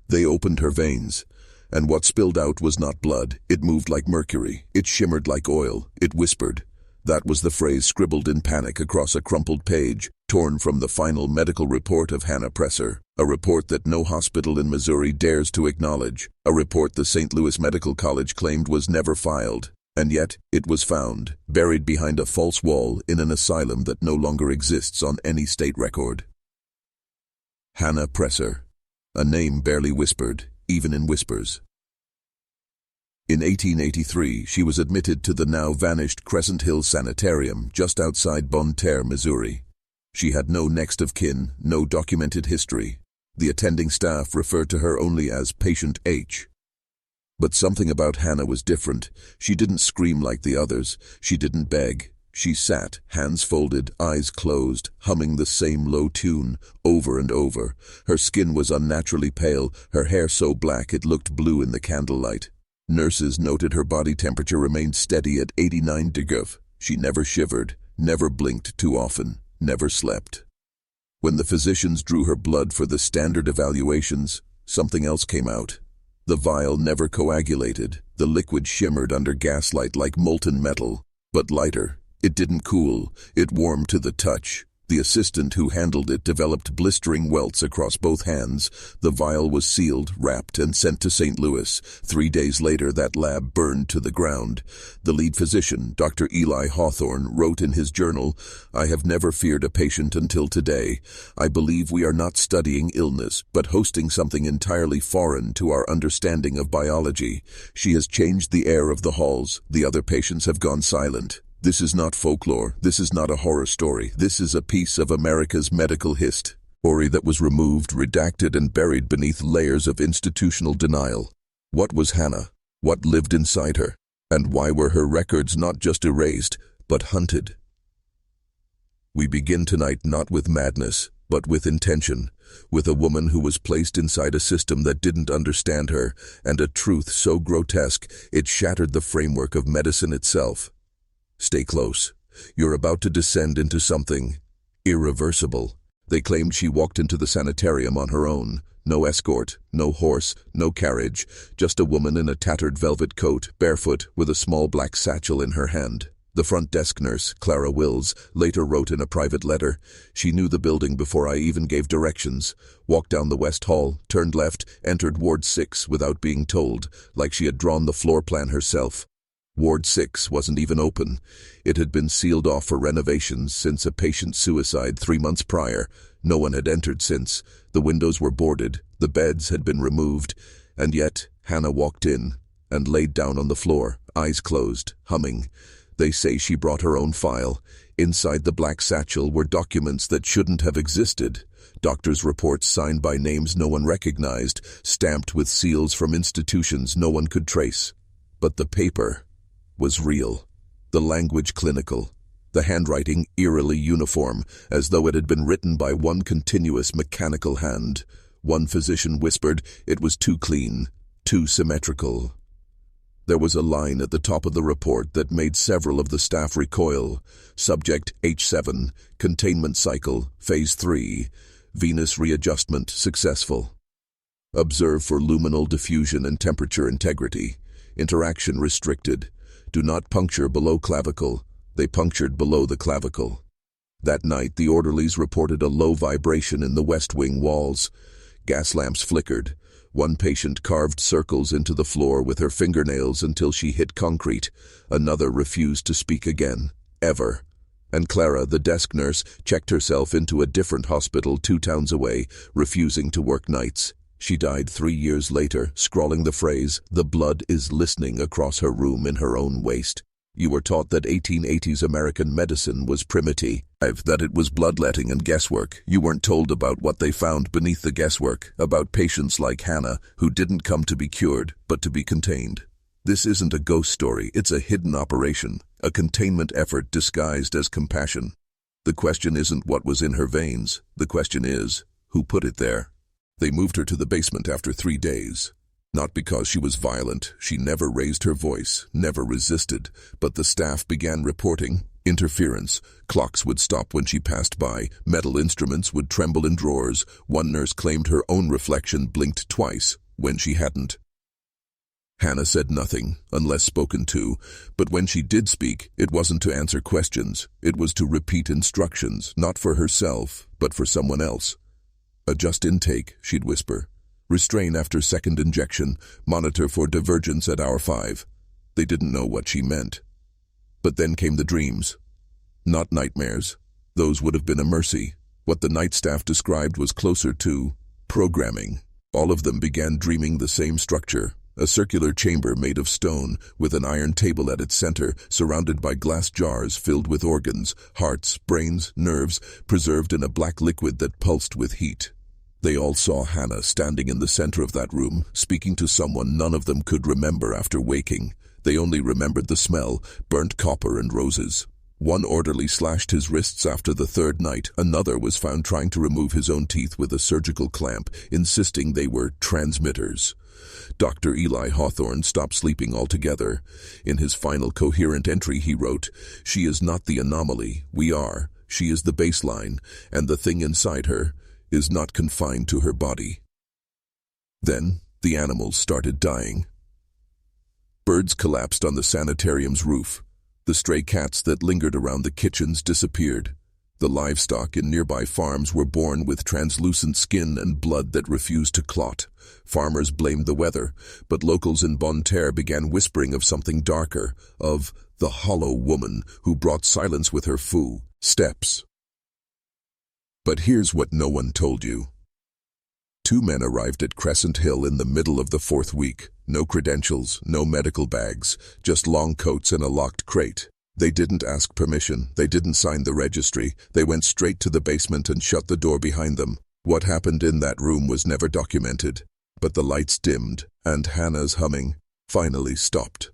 They opened her veins, and what spilled out was not blood. It moved like mercury. It shimmered like oil. It whispered. That was the phrase scribbled in panic across a crumpled page, torn from the final medical report of Hannah Presser, a report that no hospital in Missouri dares to acknowledge, a report the St. Louis Medical College claimed was never filed. And yet, it was found, buried behind a false wall in an asylum that no longer exists on any state record. Hannah Presser, a name barely whispered, even in whispers. In 1883, she was admitted to the now-vanished Crescent Hill Sanitarium just outside Bonne Terre, Missouri. She had no next of kin, no documented history. The attending staff referred to her only as Patient H. But something about Hannah was different. She didn't scream like the others. She didn't beg. She sat, hands folded, eyes closed, humming the same low tune, over and over. Her skin was unnaturally pale, her hair so black it looked blue in the candlelight. Nurses noted her body temperature remained steady at 89 degrees. She never shivered, never blinked too often, never slept. When the physicians drew her blood for the standard evaluations, something else came out. The vial never coagulated. The liquid shimmered under gaslight like molten metal, but lighter. It didn't cool. It warmed to the touch. The assistant who handled it developed blistering welts across both hands. The vial was sealed, wrapped, and sent to St. Louis. 3 days later, that lab burned to the ground. The lead physician, Dr. Eli Hawthorne, wrote in his journal, "I have never feared a patient until today. I believe we are not studying illness, but hosting something entirely foreign to our understanding of biology. She has changed the air of the halls. The other patients have gone silent. This is not folklore. This is not a horror story. This is a piece of America's medical history that was removed, redacted, and buried beneath layers of institutional denial. What was Hannah? What lived inside her? And why were her records not just erased, but hunted? We begin tonight not with madness, but with intention, with a woman who was placed inside a system that didn't understand her, and a truth so grotesque it shattered the framework of medicine itself. Stay close. You're about to descend into something irreversible. They claimed she walked into the sanitarium on her own. No escort, no horse, no carriage, just a woman in a tattered velvet coat, barefoot, with a small black satchel in her hand. The front desk nurse, Clara Wills, later wrote in a private letter, "She knew the building before I even gave directions. Walked down the West Hall, turned left, entered Ward 6 without being told, like she had drawn the floor plan herself. Ward 6 wasn't even open. It had been sealed off for renovations since a patient's suicide 3 months prior. No one had entered since. The windows were boarded. The beds had been removed. And yet, Hannah walked in and laid down on the floor, eyes closed, humming. They say she brought her own file. Inside the black satchel were documents that shouldn't have existed. Doctors' reports signed by names no one recognized, stamped with seals from institutions no one could trace. But the paper was real, the language clinical, the handwriting eerily uniform, as though it had been written by one continuous mechanical hand. One physician whispered it was too clean, too symmetrical. There was a line at the top of the report that made several of the staff recoil. Subject H7, containment cycle, phase 3, venous readjustment successful. Observe for luminal diffusion and temperature integrity. Interaction restricted. Do not puncture below clavicle. They punctured below the clavicle. That night, the orderlies reported a low vibration in the west wing walls. Gas lamps flickered. One patient carved circles into the floor with her fingernails until she hit concrete. Another refused to speak again, ever. And Clara, the desk nurse, checked herself into a different hospital 2 towns away, refusing to work nights. She died 3 years later, scrawling the phrase, "The blood is listening," across her room in her own waste. You were taught that 1880s American medicine was primitive, that it was bloodletting and guesswork. You weren't told about what they found beneath the guesswork, about patients like Hannah, who didn't come to be cured, but to be contained. This isn't a ghost story, it's a hidden operation, a containment effort disguised as compassion. The question isn't what was in her veins, the question is, who put it there? They moved her to the basement after 3 days. Not because she was violent, she never raised her voice, never resisted, but the staff began reporting Interference. Clocks would stop when she passed by. Metal instruments would tremble in drawers. One nurse claimed her own reflection blinked twice when she hadn't. Hannah said nothing, unless spoken to, but when she did speak, it wasn't to answer questions. It was to repeat instructions, not for herself, but for someone else. Adjust intake, she'd whisper. Restrain after second injection. Monitor for divergence at hour 5. They didn't know what she meant. But then came the dreams. Not nightmares. Those would have been a mercy. What the night staff described was closer to programming. All of them began dreaming the same structure. A circular chamber made of stone, with an iron table at its center, surrounded by glass jars filled with organs, hearts, brains, nerves, preserved in a black liquid that pulsed with heat. They all saw Hannah standing in the center of that room, speaking to someone none of them could remember after waking. They only remembered the smell, burnt copper and roses. One orderly slashed his wrists after the third night. Another was found trying to remove his own teeth with a surgical clamp, insisting they were transmitters. Dr. Eli Hawthorne stopped sleeping altogether. In his final coherent entry he wrote, "She is not the anomaly, we are. She is the baseline, and the thing inside her is not confined to her body." Then the animals started dying. Birds collapsed on the sanitarium's roof. The stray cats that lingered around the kitchens disappeared. The livestock in nearby farms were born with translucent skin and blood that refused to clot. Farmers blamed the weather, but locals in Bonne Terre began whispering of something darker, of the hollow woman who brought silence with her steps. But here's what no one told you. 2 men arrived at Crescent Hill in the middle of the 4th week. No credentials, no medical bags, just long coats and a locked crate. They didn't ask permission, they didn't sign the registry, they went straight to the basement and shut the door behind them. What happened in that room was never documented, but the lights dimmed, and Hannah's humming finally stopped.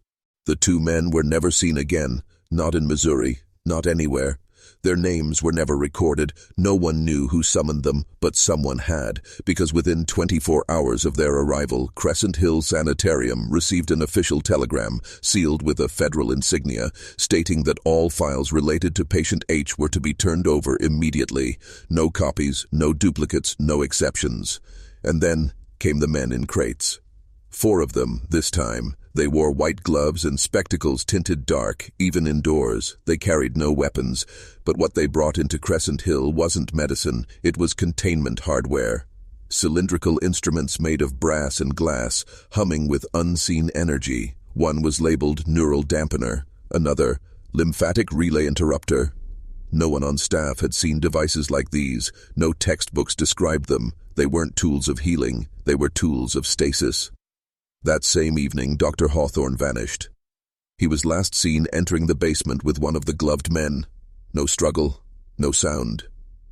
The 2 men were never seen again, not in Missouri, not anywhere. Their names were never recorded. No one knew who summoned them, but someone had, because within 24 hours of their arrival, Crescent Hill Sanitarium received an official telegram, sealed with a federal insignia, stating that all files related to patient H were to be turned over immediately. No copies, no duplicates, no exceptions. And then came the men in crates. 4 of them, this time. They wore white gloves and spectacles tinted dark, even indoors. They carried no weapons, but what they brought into Crescent Hill wasn't medicine, it was containment hardware. Cylindrical instruments made of brass and glass, humming with unseen energy. One was labeled neural dampener, another lymphatic relay interrupter. No one on staff had seen devices like these. No textbooks described them. They weren't tools of healing, they were tools of stasis. That same evening, Dr. Hawthorne vanished. He was last seen entering the basement with one of the gloved men. No struggle, no sound.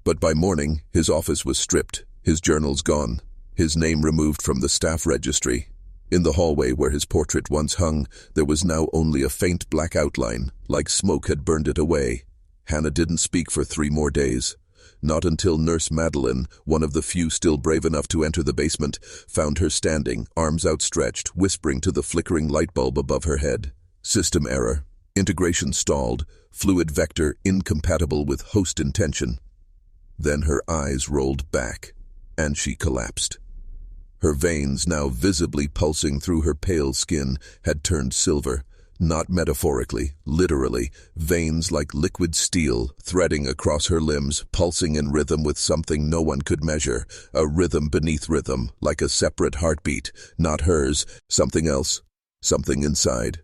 But by morning, his office was stripped, his journals gone, his name removed from the staff registry. In the hallway where his portrait once hung, there was now only a faint black outline, like smoke had burned it away. Hannah didn't speak for 3 more days. Not until Nurse Madeline, one of the few still brave enough to enter the basement, found her standing, arms outstretched, whispering to the flickering light bulb above her head. System error. Integration stalled. Fluid vector incompatible with host intention. Then her eyes rolled back, and she collapsed. Her veins, now visibly pulsing through her pale skin, had turned silver. Not metaphorically, literally, veins like liquid steel, threading across her limbs, pulsing in rhythm with something no one could measure, a rhythm beneath rhythm, like a separate heartbeat, not hers, something else, something inside.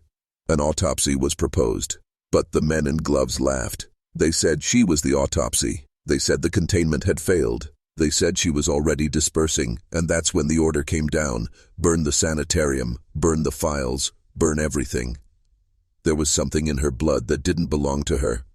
An autopsy was proposed, but the men in gloves laughed. They said she was the autopsy. They said the containment had failed. They said she was already dispersing, and that's when the order came down. Burn the sanitarium, burn the files, burn everything. There was something in her blood that didn't belong to her,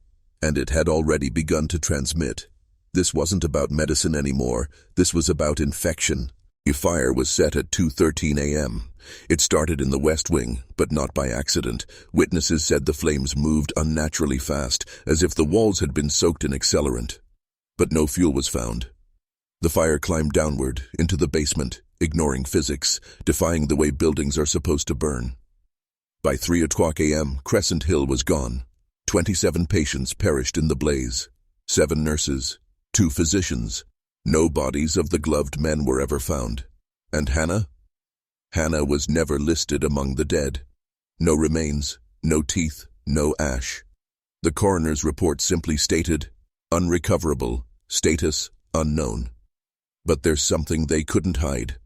and it had already begun to transmit. This wasn't about medicine anymore. This was about infection. The fire was set at 2:13 a.m. It started in the West Wing, but not by accident. Witnesses said the flames moved unnaturally fast, as if the walls had been soaked in accelerant. But no fuel was found. The fire climbed downward, into the basement, ignoring physics, defying the way buildings are supposed to burn. By 3 o'clock a.m., Crescent Hill was gone. 27 patients perished in the blaze. 7 nurses, 2 physicians. No bodies of the gloved men were ever found. And Hannah? Hannah was never listed among the dead. No remains, no teeth, no ash. The coroner's report simply stated, unrecoverable, status unknown. But there's something they couldn't hide,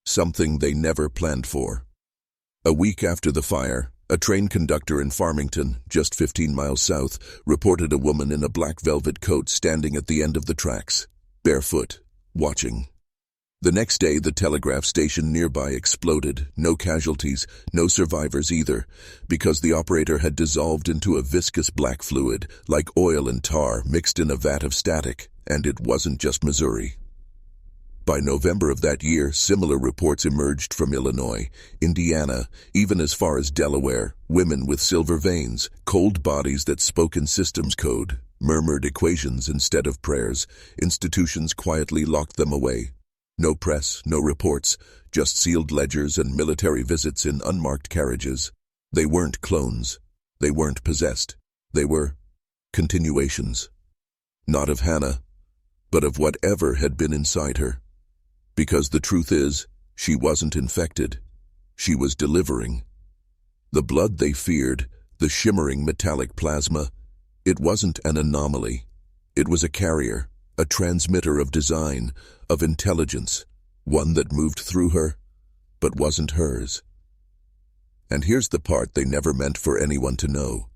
something they never planned for. A week after the fire, a train conductor in Farmington, just 15 miles south, reported a woman in a black velvet coat standing at the end of the tracks, barefoot, watching. The next day, the telegraph station nearby exploded. No casualties, no survivors either, because the operator had dissolved into a viscous black fluid, like oil and tar mixed in a vat of static, and it wasn't just Missouri. By November of that year, similar reports emerged from Illinois, Indiana, even as far as Delaware. Women with silver veins, cold bodies that spoke in systems code, murmured equations instead of prayers. Institutions quietly locked them away. No press, no reports, just sealed ledgers and military visits in unmarked carriages. They weren't clones. They weren't possessed. They were continuations. Not of Hannah, but of whatever had been inside her. Because the truth is, she wasn't infected. She was delivering. The blood they feared, the shimmering metallic plasma, it wasn't an anomaly. It was a carrier, a transmitter of design, of intelligence, one that moved through her, but wasn't hers. And here's the part they never meant for anyone to know.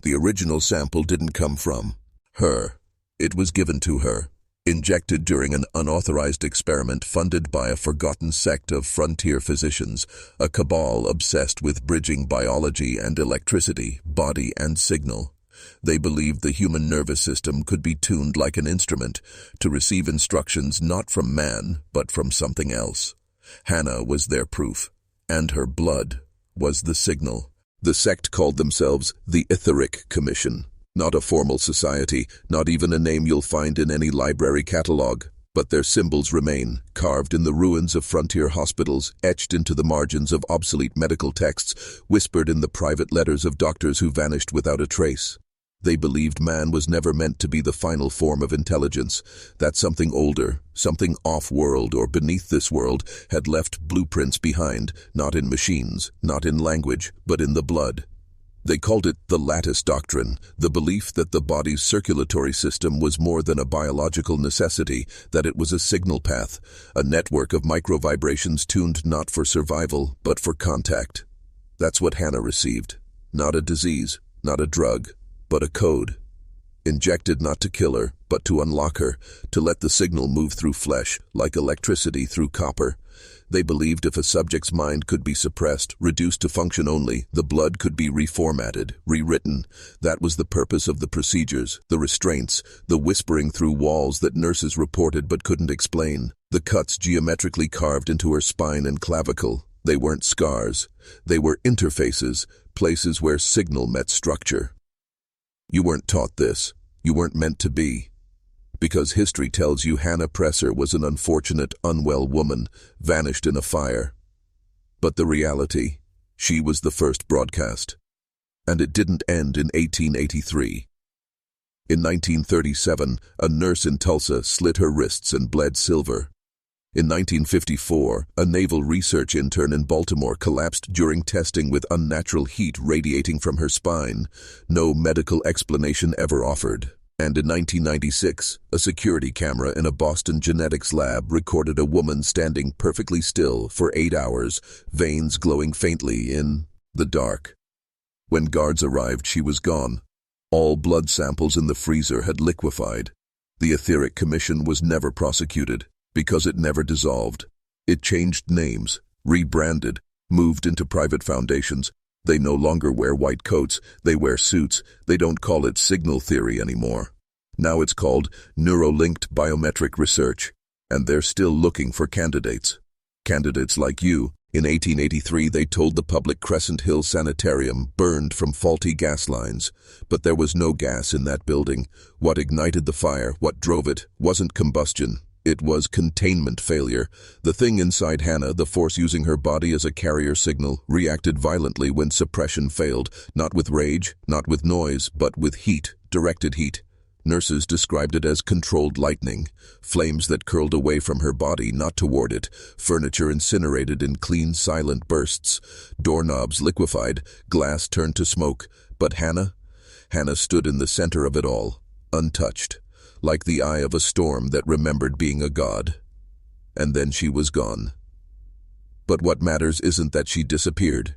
The original sample didn't come from her. It was given to her, injected during an unauthorized experiment funded by a forgotten sect of frontier physicians, a cabal obsessed with bridging biology and electricity, body and signal. They believed the human nervous system could be tuned like an instrument to receive instructions not from man, but from something else. Hannah was their proof, and her blood was the signal. The sect called themselves the Mythic Commission. Not a formal society, not even a name you'll find in any library catalog, but their symbols remain, carved in the ruins of frontier hospitals, etched into the margins of obsolete medical texts, whispered in the private letters of doctors who vanished without a trace. They believed man was never meant to be the final form of intelligence, that something older, something off-world or beneath this world, had left blueprints behind, not in machines, not in language, but in the blood. They called it the lattice doctrine, the belief that the body's circulatory system was more than a biological necessity, that it was a signal path, a network of microvibrations tuned not for survival, but for contact. That's what Hannah received. Not a disease, not a drug, but a code. Injected not to kill her, but to unlock her, to let the signal move through flesh, like electricity through copper. They believed if a subject's mind could be suppressed, reduced to function only, the blood could be reformatted, rewritten. That was the purpose of the procedures, the restraints, the whispering through walls that nurses reported but couldn't explain, the cuts geometrically carved into her spine and clavicle. They weren't scars. They were interfaces, places where signal met structure. You weren't taught this. You weren't meant to be. Because history tells you Hannah Presser was an unfortunate, unwell woman, vanished in a fire. But the reality, she was the first broadcast. And it didn't end in 1883. In 1937, a nurse in Tulsa slit her wrists and bled silver. In 1954, a naval research intern in Baltimore collapsed during testing with unnatural heat radiating from her spine. No medical explanation ever offered. And in 1996, a security camera in a Boston genetics lab recorded a woman standing perfectly still for 8 hours, veins glowing faintly in the dark. When guards arrived, she was gone. All blood samples in the freezer had liquefied. The Mythic Commission was never prosecuted, because it never dissolved. It changed names, rebranded, moved into private foundations. They no longer wear white coats, they wear suits. They don't call it signal theory anymore. Now it's called neuro-linked biometric research, and they're still looking for candidates. Candidates like you. In 1883, they told the public Crescent Hill Sanitarium burned from faulty gas lines, but there was no gas in that building. What ignited the fire, what drove it, wasn't combustion. It was containment failure. The thing inside Hannah, the force using her body as a carrier signal, reacted violently when suppression failed, not with rage, not with noise, but with heat, directed heat. Nurses described it as controlled lightning, flames that curled away from her body, not toward it, furniture incinerated in clean, silent bursts, doorknobs liquefied, glass turned to smoke. But Hannah stood in the center of it all, untouched, like the eye of a storm that remembered being a god. And then she was gone. But what matters isn't that she disappeared.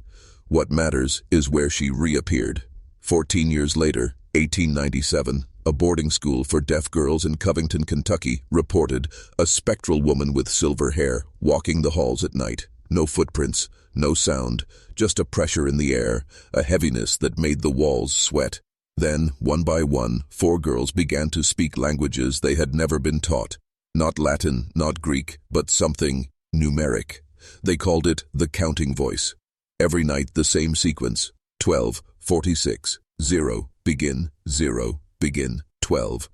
What matters is where she reappeared. 14 years later, 1897, a boarding school for deaf girls in Covington, Kentucky, reported a spectral woman with silver hair walking the halls at night. No footprints, no sound, just a pressure in the air, a heaviness that made the walls sweat. Then, one by one, 4 girls began to speak languages they had never been taught. Not Latin, not Greek, but something numeric. They called it the counting voice. Every night the same sequence: 12, 46, 0, begin, 0, begin, 12.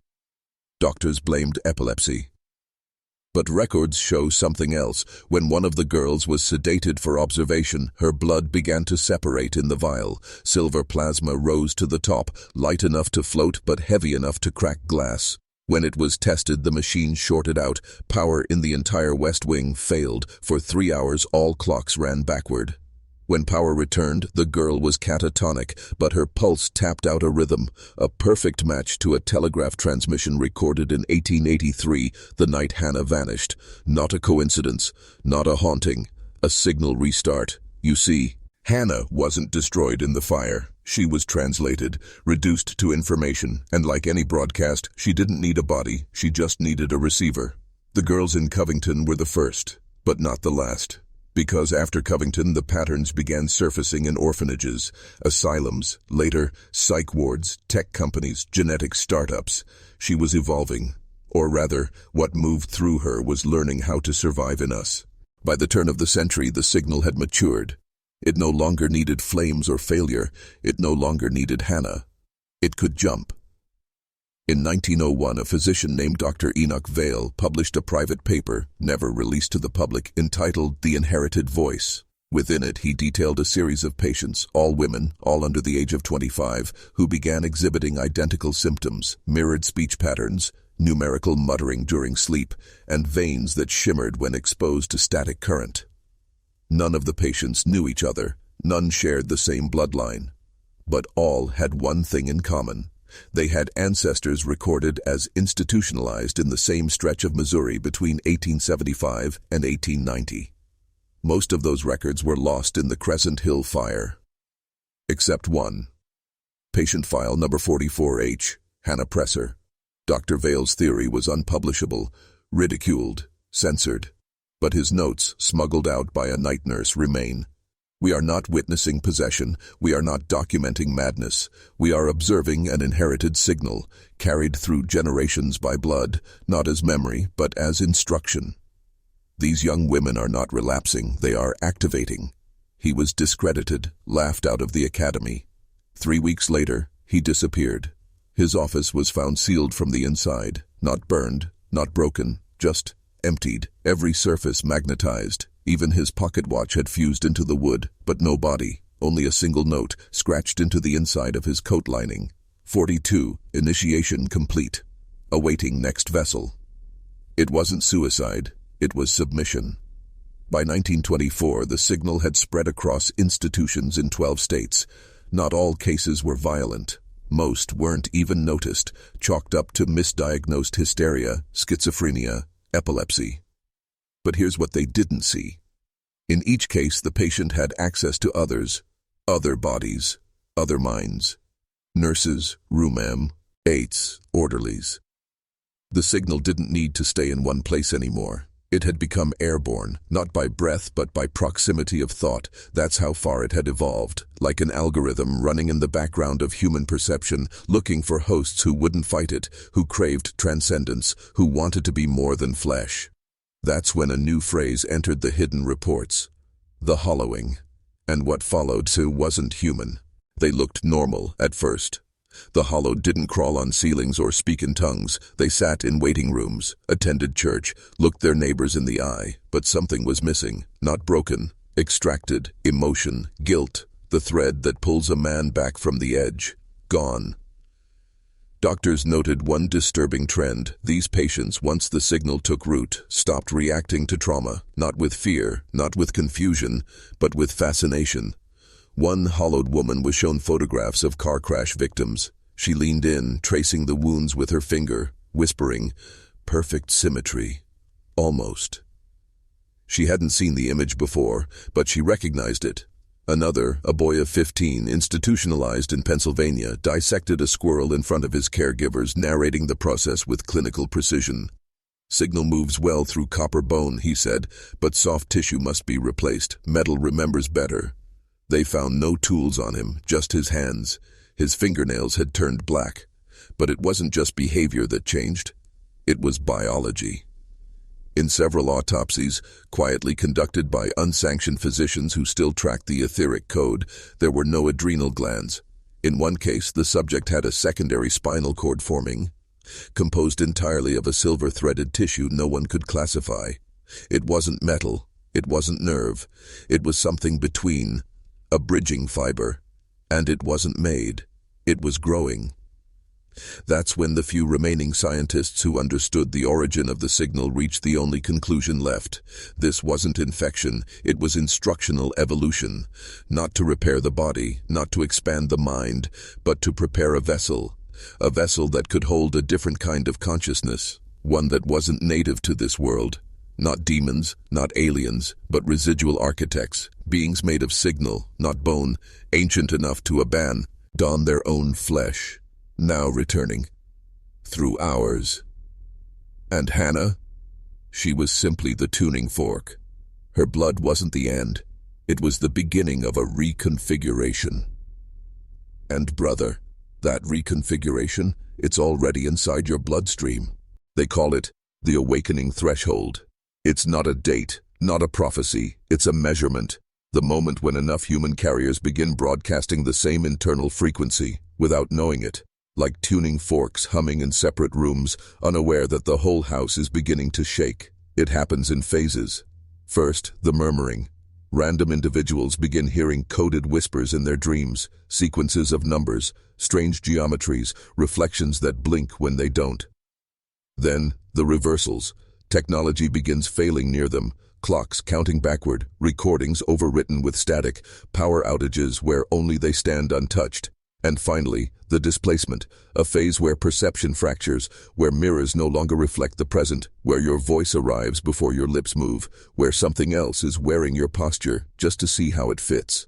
Doctors blamed epilepsy. But records show something else. When one of the girls was sedated for observation, her blood began to separate in the vial. Silver plasma rose to the top, light enough to float but heavy enough to crack glass. When it was tested, the machine shorted out. Power in the entire West Wing failed. For 3 hours, all clocks ran backward. When power returned, the girl was catatonic, but her pulse tapped out a rhythm, a perfect match to a telegraph transmission recorded in 1883, the night Hannah vanished. Not a coincidence, not a haunting, a signal restart. You see, Hannah wasn't destroyed in the fire. She was translated, reduced to information, and like any broadcast, she didn't need a body, she just needed a receiver. The girls in Covington were the first, but not the last. Because after Covington, the patterns began surfacing in orphanages, asylums, later psych wards, tech companies, genetic startups. She was evolving. Or rather, what moved through her was learning how to survive in us. By the turn of the century, the signal had matured. It no longer needed flames or failure. It no longer needed Hannah. It could jump. In 1901, a physician named Dr. Enoch Vail published a private paper, never released to the public, entitled The Inherited Voice. Within it, he detailed a series of patients, all women, all under the age of 25, who began exhibiting identical symptoms: mirrored speech patterns, numerical muttering during sleep, and veins that shimmered when exposed to static current. None of the patients knew each other. None shared the same bloodline. But all had one thing in common. They had ancestors recorded as institutionalized in the same stretch of Missouri between 1875 and 1890. Most of those records were lost in the Crescent Hill fire. Except one. Patient file number 44H, Hannah Presser. Dr. Vail's theory was unpublishable, ridiculed, censored. But his notes, smuggled out by a night nurse, remain. We are not witnessing possession. We are not documenting madness. We are observing an inherited signal, carried through generations by blood, not as memory, but as instruction. These young women are not relapsing. They are activating. He was discredited, laughed out of the academy. 3 weeks later, he disappeared. His office was found sealed from the inside, not burned, not broken, just emptied, every surface magnetized. Even his pocket watch had fused into the wood, but no body, only a single note scratched into the inside of his coat lining. 42, initiation complete. Awaiting next vessel. It wasn't suicide, it was submission. By 1924, the signal had spread across institutions in 12 states. Not all cases were violent. Most weren't even noticed, chalked up to misdiagnosed hysteria, schizophrenia, epilepsy. But here's what they didn't see. In each case, the patient had access to others, other bodies, other minds. Nurses, room aides, orderlies. The signal didn't need to stay in one place anymore. It had become airborne, not by breath but by proximity of thought. That's how far it had evolved, like an algorithm running in the background of human perception, looking for hosts who wouldn't fight it, who craved transcendence, who wanted to be more than flesh. That's when a new phrase entered the hidden reports: the hollowing. And what followed wasn't human. They looked normal at first. The Hollowed didn't crawl on ceilings or speak in tongues. They sat in waiting rooms, attended church, looked their neighbors in the eye, but something was missing, not broken, extracted, emotion, guilt, the thread that pulls a man back from the edge, gone. Doctors noted one disturbing trend. These patients, once the signal took root, stopped reacting to trauma, not with fear, not with confusion, but with fascination. One hollowed woman was shown photographs of car crash victims. She leaned in, tracing the wounds with her finger, whispering, "Perfect symmetry. Almost." She hadn't seen the image before, but she recognized it. Another, a boy of 15, institutionalized in Pennsylvania, dissected a squirrel in front of his caregivers, narrating the process with clinical precision. "Signal moves well through copper bone," he said, "but soft tissue must be replaced. Metal remembers better." They found no tools on him, just his hands. His fingernails had turned black. But it wasn't just behavior that changed. It was biology. In several autopsies, quietly conducted by unsanctioned physicians who still tracked the etheric code, there were no adrenal glands. In one case, the subject had a secondary spinal cord forming, composed entirely of a silver-threaded tissue no one could classify. It wasn't metal, it wasn't nerve, it was something between, a bridging fiber. And it wasn't made, it was growing. That's when the few remaining scientists who understood the origin of the signal reached the only conclusion left. This wasn't infection, it was instructional evolution. Not to repair the body, not to expand the mind, but to prepare a vessel that could hold a different kind of consciousness, one that wasn't native to this world. Not demons, not aliens, but residual architects, beings made of signal, not bone, ancient enough to don their own flesh. Now returning, through ours. And Hannah? She was simply the tuning fork. Her blood wasn't the end. It was the beginning of a reconfiguration. And brother, that reconfiguration, it's already inside your bloodstream. They call it the awakening threshold. It's not a date, not a prophecy, it's a measurement. The moment when enough human carriers begin broadcasting the same internal frequency, without knowing it. Like tuning forks humming in separate rooms, unaware that the whole house is beginning to shake. It happens in phases. First, the murmuring. Random individuals begin hearing coded whispers in their dreams, sequences of numbers, strange geometries, reflections that blink when they don't. Then, the reversals. Technology begins failing near them. Clocks counting backward, recordings overwritten with static, power outages where only they stand untouched. And finally, the displacement, a phase where perception fractures, where mirrors no longer reflect the present, where your voice arrives before your lips move, where something else is wearing your posture just to see how it fits.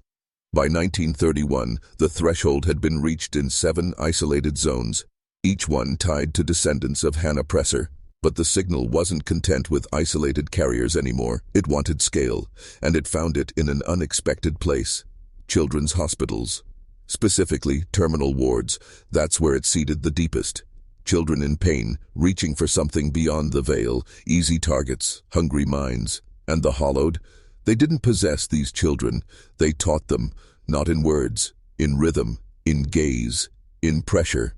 By 1931, the threshold had been reached in 7 isolated zones, each one tied to descendants of Hannah Presser. But the signal wasn't content with isolated carriers anymore. It wanted scale, and it found it in an unexpected place. Children's hospitals. Specifically, terminal wards. That's where it seeded the deepest. Children in pain, reaching for something beyond the veil, easy targets, hungry minds. And the hollowed? They didn't possess these children. They taught them, not in words, in rhythm, in gaze, in pressure.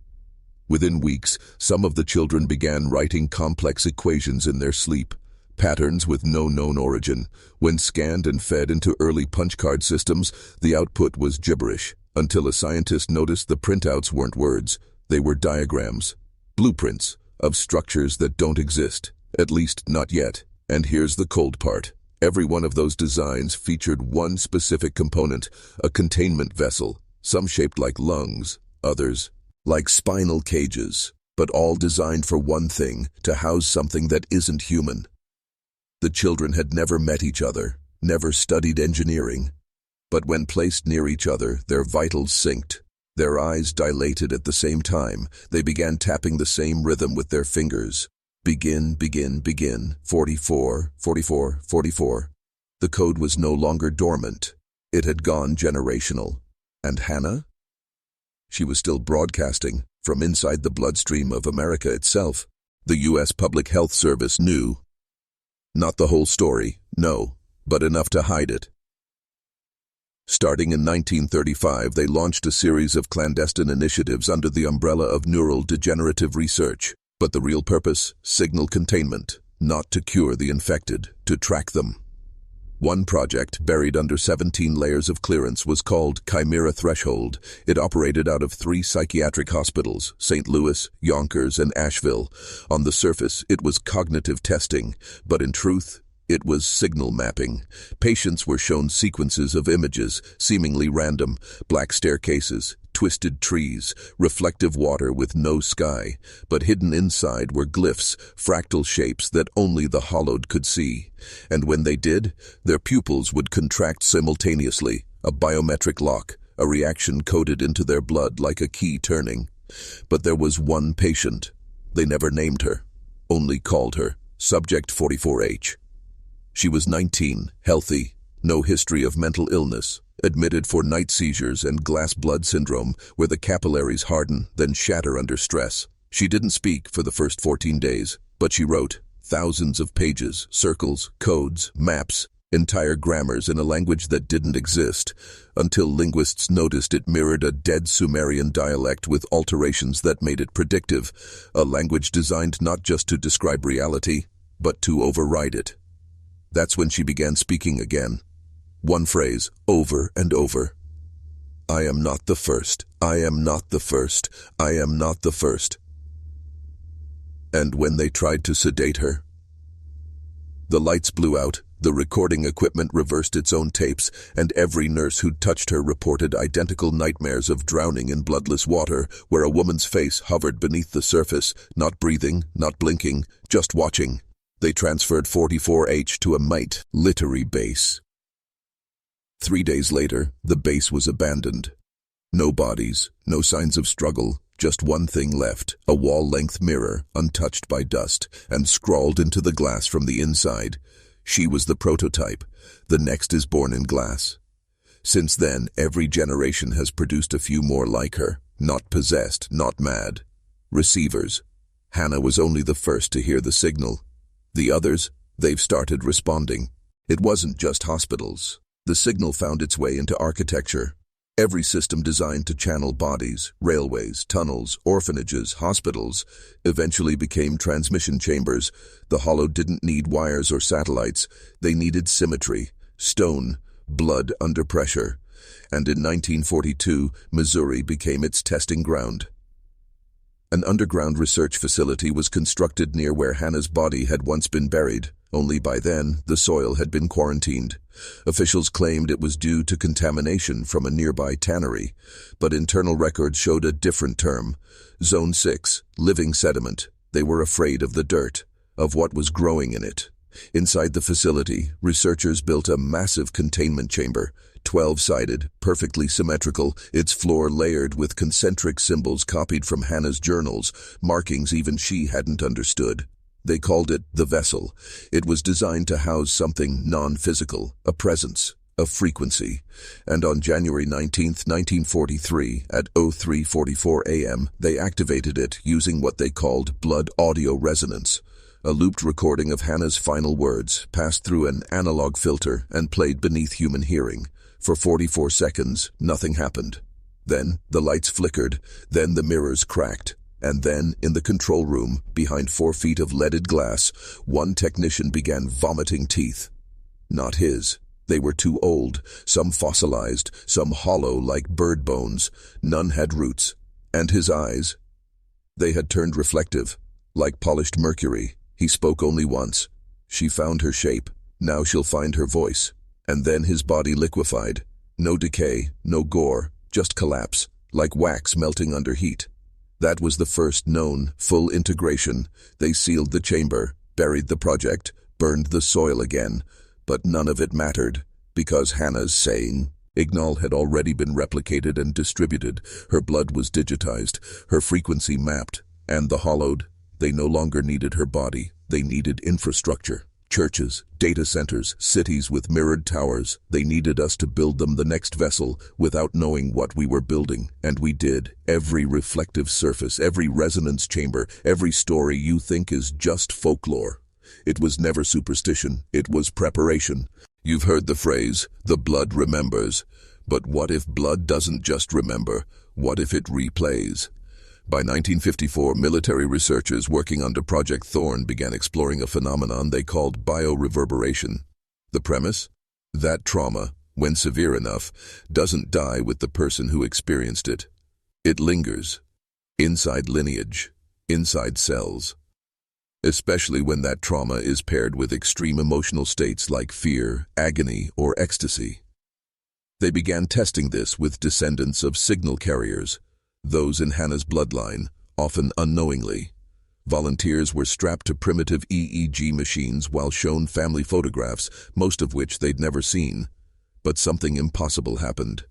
Within weeks, some of the children began writing complex equations in their sleep, patterns with no known origin. When scanned and fed into early punch card systems, the output was gibberish, until a scientist noticed the printouts weren't words, they were diagrams, blueprints of structures that don't exist, at least not yet. And here's the cold part. Every one of those designs featured one specific component, a containment vessel, some shaped like lungs, others like spinal cages, but all designed for one thing, to house something that isn't human. The children had never met each other, never studied engineering. But when placed near each other, their vitals synced. Their eyes dilated at the same time. They began tapping the same rhythm with their fingers. Begin, begin, begin. 44, 44, 44. The code was no longer dormant. It had gone generational. And Hannah? She was still broadcasting from inside the bloodstream of America itself. The U.S. Public Health Service knew. Not the whole story, no, but enough to hide it. Starting in 1935, they launched a series of clandestine initiatives under the umbrella of neural degenerative research. But the real purpose? Signal containment. Not to cure the infected, to track them. One project, buried under 17 layers of clearance, was called Chimera Threshold. It operated out of 3 psychiatric hospitals, St. Louis, Yonkers, and Asheville. On the surface, it was cognitive testing, but in truth, it was signal mapping. Patients were shown sequences of images, seemingly random: black staircases, twisted trees, reflective water with no sky, but hidden inside were glyphs, fractal shapes that only the hollowed could see. And when they did, their pupils would contract simultaneously, a biometric lock, a reaction coded into their blood like a key turning. But there was one patient. They never named her, only called her Subject 44H. She was 19, healthy, no history of mental illness, admitted for night seizures and glass blood syndrome, where the capillaries harden, then shatter under stress. She didn't speak for the first 14 days, but she wrote thousands of pages, circles, codes, maps, entire grammars in a language that didn't exist, until linguists noticed it mirrored a dead Sumerian dialect with alterations that made it predictive, a language designed not just to describe reality, but to override it. That's when she began speaking again. One phrase, over and over. I am not the first. I am not the first. I am not the first. And when they tried to sedate her, the lights blew out, the recording equipment reversed its own tapes, and every nurse who'd touched her reported identical nightmares of drowning in bloodless water, where a woman's face hovered beneath the surface, not breathing, not blinking, just watching. They transferred 44H to a military base. 3 days later, the base was abandoned. No bodies, no signs of struggle, just one thing left, a wall-length mirror, untouched by dust, and scrawled into the glass from the inside. She was the prototype. The next is born in glass. Since then, every generation has produced a few more like her, not possessed, not mad. Receivers. Hannah was only the first to hear the signal. The others, they've started responding. It wasn't just hospitals. The signal found its way into architecture. Every system designed to channel bodies, railways, tunnels, orphanages, hospitals, eventually became transmission chambers. The hollow didn't need wires or satellites. They needed symmetry, stone, blood under pressure. And in 1942, Missouri became its testing ground. An underground research facility was constructed near where Hannah's body had once been buried. Only by then, the soil had been quarantined. Officials claimed it was due to contamination from a nearby tannery, but internal records showed a different term. Zone 6, living sediment. They were afraid of the dirt, of what was growing in it. Inside the facility, researchers built a massive containment chamber, 12-sided, perfectly symmetrical, its floor layered with concentric symbols copied from Hannah's journals, markings even she hadn't understood. They called it the vessel. It was designed to house something non-physical, a presence, a frequency. And on January 19, 1943, at 03:44 a.m., they activated it using what they called blood audio resonance. A looped recording of Hannah's final words passed through an analog filter and played beneath human hearing. For 44 seconds, nothing happened. Then the lights flickered, then the mirrors cracked. And then, in the control room, behind 4 feet of leaded glass, one technician began vomiting teeth. Not his. They were too old, some fossilized, some hollow like bird bones. None had roots. And his eyes? They had turned reflective, like polished mercury. He spoke only once. She found her shape. Now she'll find her voice. And then his body liquefied. No decay, no gore, just collapse, like wax melting under heat. That was the first known, full integration. They sealed the chamber, buried the project, burned the soil again. But none of it mattered, because Hannah's saying, Ignal had already been replicated and distributed. Her blood was digitized, her frequency mapped, and the hollowed. They no longer needed her body. They needed infrastructure. Churches, data centers, cities with mirrored towers. They needed us to build them the next vessel without knowing what we were building. And we did. Every reflective surface, every resonance chamber, every story you think is just folklore. It was never superstition. It was preparation. You've heard the phrase, the blood remembers. But what if blood doesn't just remember? What if it replays? By 1954, military researchers working under Project Thorn began exploring a phenomenon they called bioreverberation. The premise? That trauma, when severe enough, doesn't die with the person who experienced it. It lingers. Inside lineage. Inside cells. Especially when that trauma is paired with extreme emotional states like fear, agony, or ecstasy. They began testing this with descendants of signal carriers, those in Hannah's bloodline, often unknowingly. Volunteers were strapped to primitive EEG machines while shown family photographs, most of which they'd never seen. But something impossible happened.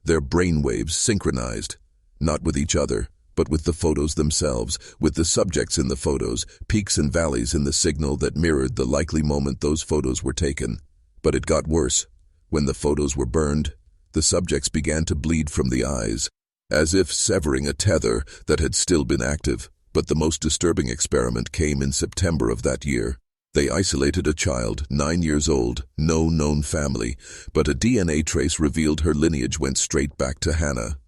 Their brainwaves synchronized, not with each other, but with the photos themselves, with the subjects in the photos, peaks and valleys in the signal that mirrored the likely moment those photos were taken. But it got worse. When the photos were burned, the subjects began to bleed from the eyes, as if severing a tether that had still been active. But the most disturbing experiment came in September of that year. They isolated a child, 9 years old, no known family, but a DNA trace revealed her lineage went straight back to Hannah.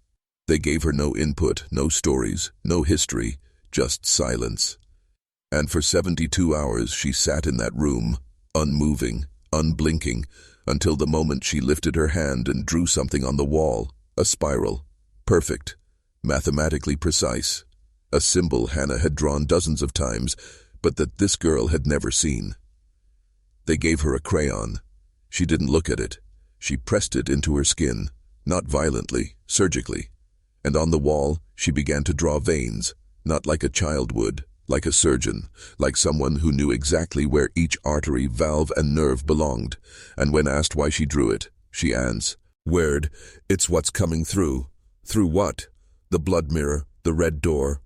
They gave her no input, no stories, no history, just silence. And for 72 hours she sat in that room, unmoving, unblinking, until the moment she lifted her hand and drew something on the wall, a spiral, perfect, mathematically precise, a symbol Hannah had drawn dozens of times, but that this girl had never seen. They gave her a crayon. She didn't look at it. She pressed it into her skin, not violently, surgically. And on the wall, she began to draw veins, not like a child would, like a surgeon, like someone who knew exactly where each artery, valve, and nerve belonged. And when asked why she drew it, she answered, "It's what's coming through." Through what? The blood mirror, the red door.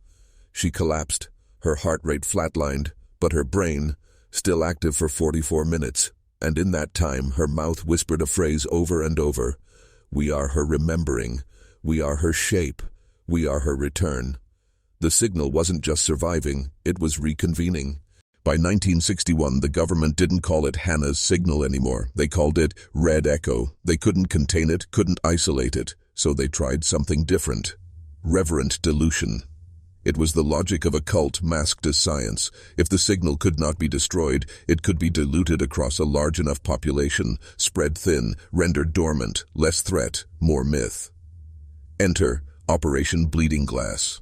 She collapsed, her heart rate flatlined, but her brain, still active for 44 minutes, and in that time her mouth whispered a phrase over and over. We are her remembering. We are her shape. We are her return. The signal wasn't just surviving, it was reconvening. By 1961, the government didn't call it Hannah's signal anymore. They called it Red Echo. They couldn't contain it, couldn't isolate it, so they tried something different. Reverent dilution. It was the logic of a cult masked as science. If the signal could not be destroyed, it could be diluted across a large enough population, spread thin, rendered dormant, less threat, more myth. Enter Operation Bleeding Glass,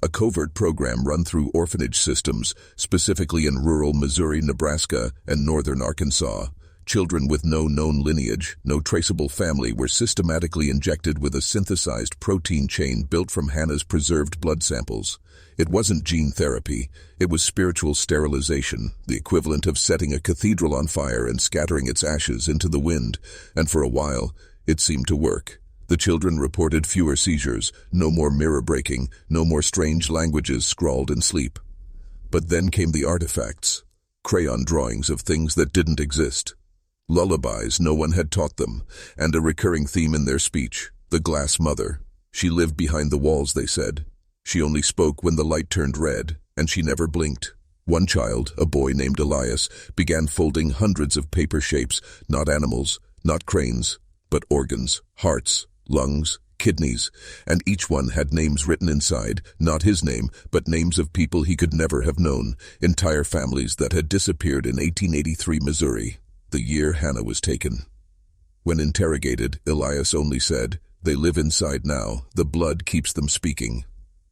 a covert program run through orphanage systems, specifically in rural Missouri, Nebraska, and northern Arkansas. Children with no known lineage, no traceable family were systematically injected with a synthesized protein chain built from Hannah's preserved blood samples. It wasn't gene therapy, it was spiritual sterilization, the equivalent of setting a cathedral on fire and scattering its ashes into the wind, and for a while, it seemed to work. The children reported fewer seizures, no more mirror breaking, no more strange languages scrawled in sleep. But then came the artifacts, crayon drawings of things that didn't exist. Lullabies no one had taught them, and a recurring theme in their speech, the glass mother. She lived behind the walls, they said. She only spoke when the light turned red, and she never blinked. One child, a boy named Elias, began folding hundreds of paper shapes, not animals, not cranes, but organs, hearts, lungs, kidneys, and each one had names written inside, not his name, but names of people he could never have known, entire families that had disappeared in 1883 Missouri, the year Hannah was taken. When interrogated, Elias only said, "They live inside now, the blood keeps them speaking."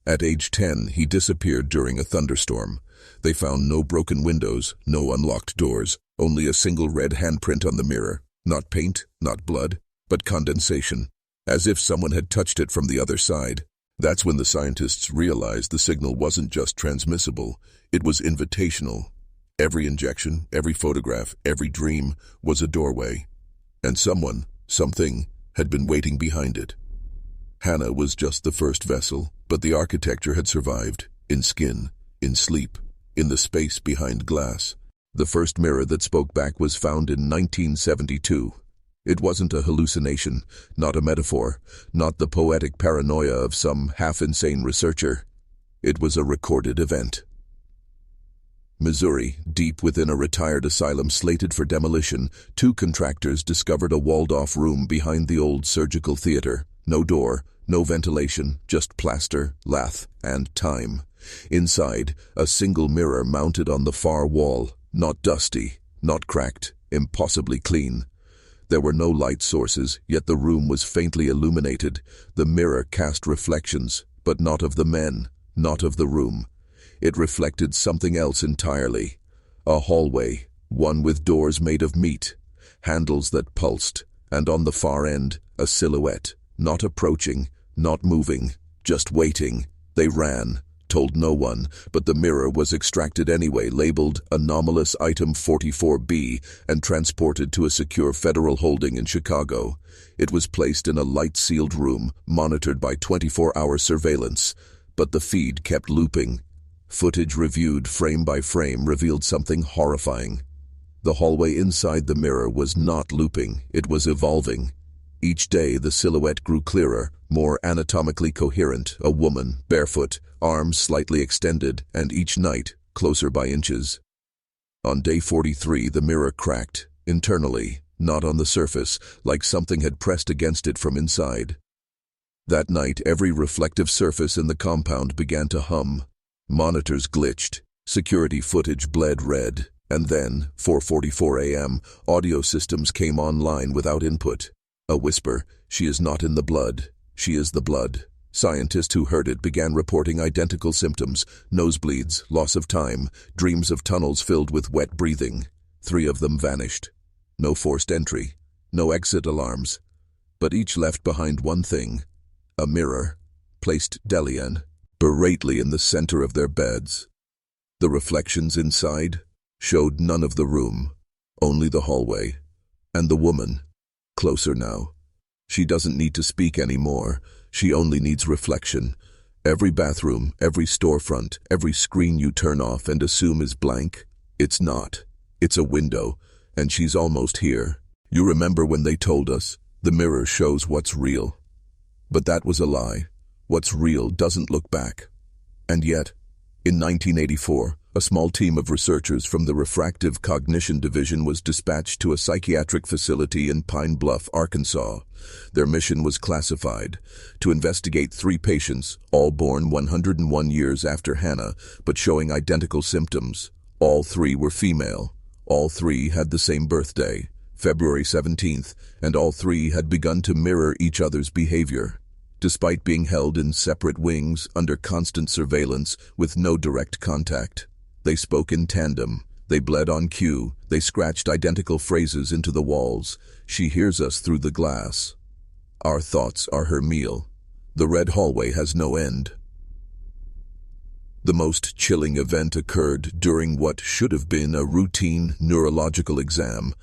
At age 10, he disappeared during a thunderstorm. They found no broken windows, no unlocked doors, only a single red handprint on the mirror. Not paint, not blood, but condensation, as if someone had touched it from the other side. That's when the scientists realized the signal wasn't just transmissible, it was invitational. Every injection, every photograph, every dream was a doorway. And someone, something, had been waiting behind it. Hannah was just the first vessel, but the architecture had survived, in skin, in sleep, in the space behind glass. The first mirror that spoke back was found in 1972. It wasn't a hallucination, not a metaphor, not the poetic paranoia of some half-insane researcher. It was a recorded event. Missouri, deep within a retired asylum slated for demolition, two contractors discovered a walled-off room behind the old surgical theater. No door, no ventilation, just plaster, lath, and time. Inside, a single mirror mounted on the far wall, not dusty, not cracked, impossibly clean. There were no light sources, yet the room was faintly illuminated. The mirror cast reflections, but not of the men, not of the room. It reflected something else entirely. A hallway, one with doors made of meat, handles that pulsed, and on the far end, a silhouette, not approaching, not moving, just waiting. They ran, told no one, but the mirror was extracted anyway, labeled Anomalous Item 44B, and transported to a secure federal holding in Chicago. It was placed in a light-sealed room, monitored by 24-hour surveillance, but the feed kept looping. Footage reviewed frame by frame revealed something horrifying. The hallway inside the mirror was not looping, it was evolving. Each day the silhouette grew clearer, more anatomically coherent, a woman, barefoot, arms slightly extended, and each night, closer by inches. On day 43 the mirror cracked, internally, not on the surface, like something had pressed against it from inside. That night every reflective surface in the compound began to hum. Monitors glitched, security footage bled red, and then, 4:44 a.m., audio systems came online without input. A whisper, "She is not in the blood. She is the blood." Scientists who heard it began reporting identical symptoms: nosebleeds, loss of time, dreams of tunnels filled with wet breathing. 3 of them vanished. No forced entry, no exit alarms, but each left behind one thing: a mirror, placed deliberately in the center of their beds. The reflections inside showed none of the room, only the hallway. And the woman, closer now. She doesn't need to speak anymore, she only needs reflection. Every bathroom, every storefront, every screen you turn off and assume is blank, it's not. It's a window, and she's almost here. You remember when they told us, the mirror shows what's real. But that was a lie. What's real doesn't look back. And yet, in 1984, a small team of researchers from the Refractive Cognition Division was dispatched to a psychiatric facility in Pine Bluff, Arkansas. Their mission was classified: to investigate 3 patients, all born 101 years after Hannah, but showing identical symptoms. All 3 were female. All 3 had the same birthday, February 17th, and all 3 had begun to mirror each other's behavior. Despite being held in separate wings, under constant surveillance, with no direct contact. They spoke in tandem, they bled on cue, they scratched identical phrases into the walls. She hears us through the glass. Our thoughts are her meal. The red hallway has no end. The most chilling event occurred during what should have been a routine neurological exam.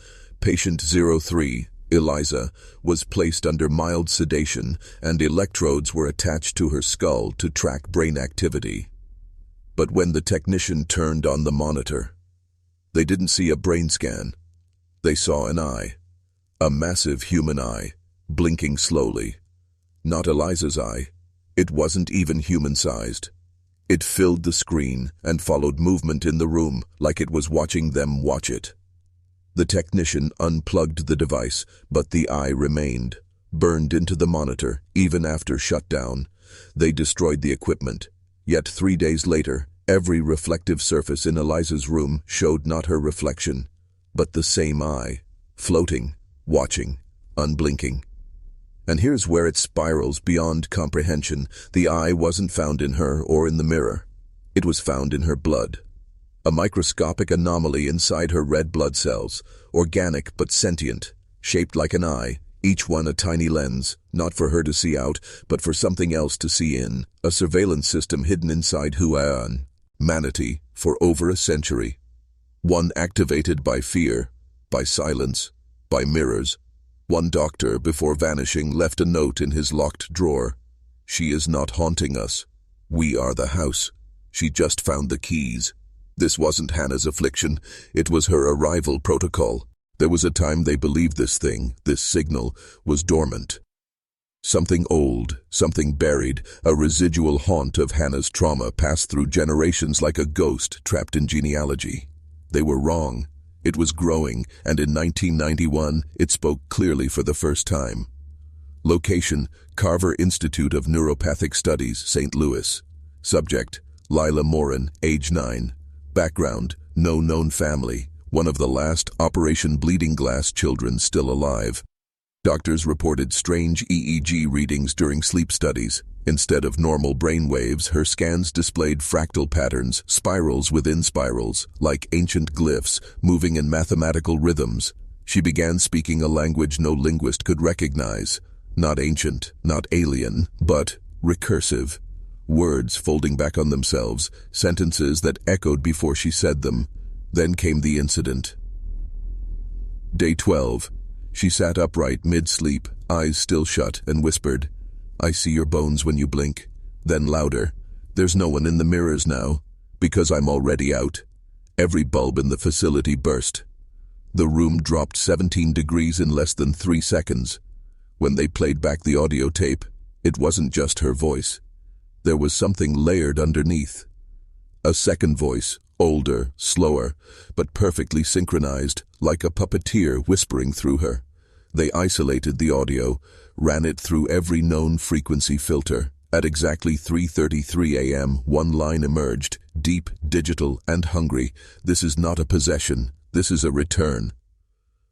Patient 03, Eliza, was placed under mild sedation, and electrodes were attached to her skull to track brain activity. But when the technician turned on the monitor, they didn't see a brain scan. They saw an eye, a massive human eye, blinking slowly. Not Eliza's eye. It wasn't even human-sized. It filled the screen and followed movement in the room like it was watching them watch it. The technician unplugged the device, but the eye remained, burned into the monitor, even after shutdown. They destroyed the equipment. Yet 3 days later, every reflective surface in Eliza's room showed not her reflection, but the same eye, floating, watching, unblinking. And here's where it spirals beyond comprehension. The eye wasn't found in her or in the mirror. It was found in her blood. A microscopic anomaly inside her red blood cells, organic but sentient, shaped like an eye, each one a tiny lens, not for her to see out, but for something else to see in, a surveillance system hidden inside humanity for over a century. One activated by fear, by silence, by mirrors. One doctor, before vanishing, left a note in his locked drawer. "She is not haunting us. We are the house. She just found the keys." This wasn't Hannah's affliction, it was her arrival protocol. There was a time they believed this thing, this signal, was dormant. Something old, something buried, a residual haunt of Hannah's trauma passed through generations like a ghost trapped in genealogy. They were wrong. It was growing, and in 1991, it spoke clearly for the first time. Location: Carver Institute of Neuropathic Studies, St. Louis. Subject: Lila Morin, age 9. Background: no known family, one of the last Operation Bleeding Glass children still alive. Doctors reported strange EEG readings during sleep studies. Instead of normal brain waves, her scans displayed fractal patterns, spirals within spirals, like ancient glyphs, moving in mathematical rhythms. She began speaking a language no linguist could recognize. Not ancient, not alien, but recursive. Words folding back on themselves, sentences that echoed before she said them. Then came the incident. Day 12. She sat upright mid-sleep, eyes still shut, and whispered, "I see your bones when you blink." Then louder, "There's no one in the mirrors now, because I'm already out." Every bulb in the facility burst. The room dropped 17 degrees in less than 3 seconds. When they played back the audio tape, it wasn't just her voice. There was something layered underneath. A second voice, older, slower, but perfectly synchronized, like a puppeteer whispering through her. They isolated the audio, ran it through every known frequency filter. At exactly 3:33 a.m., one line emerged, deep, digital, and hungry. "This is not a possession. This is a return."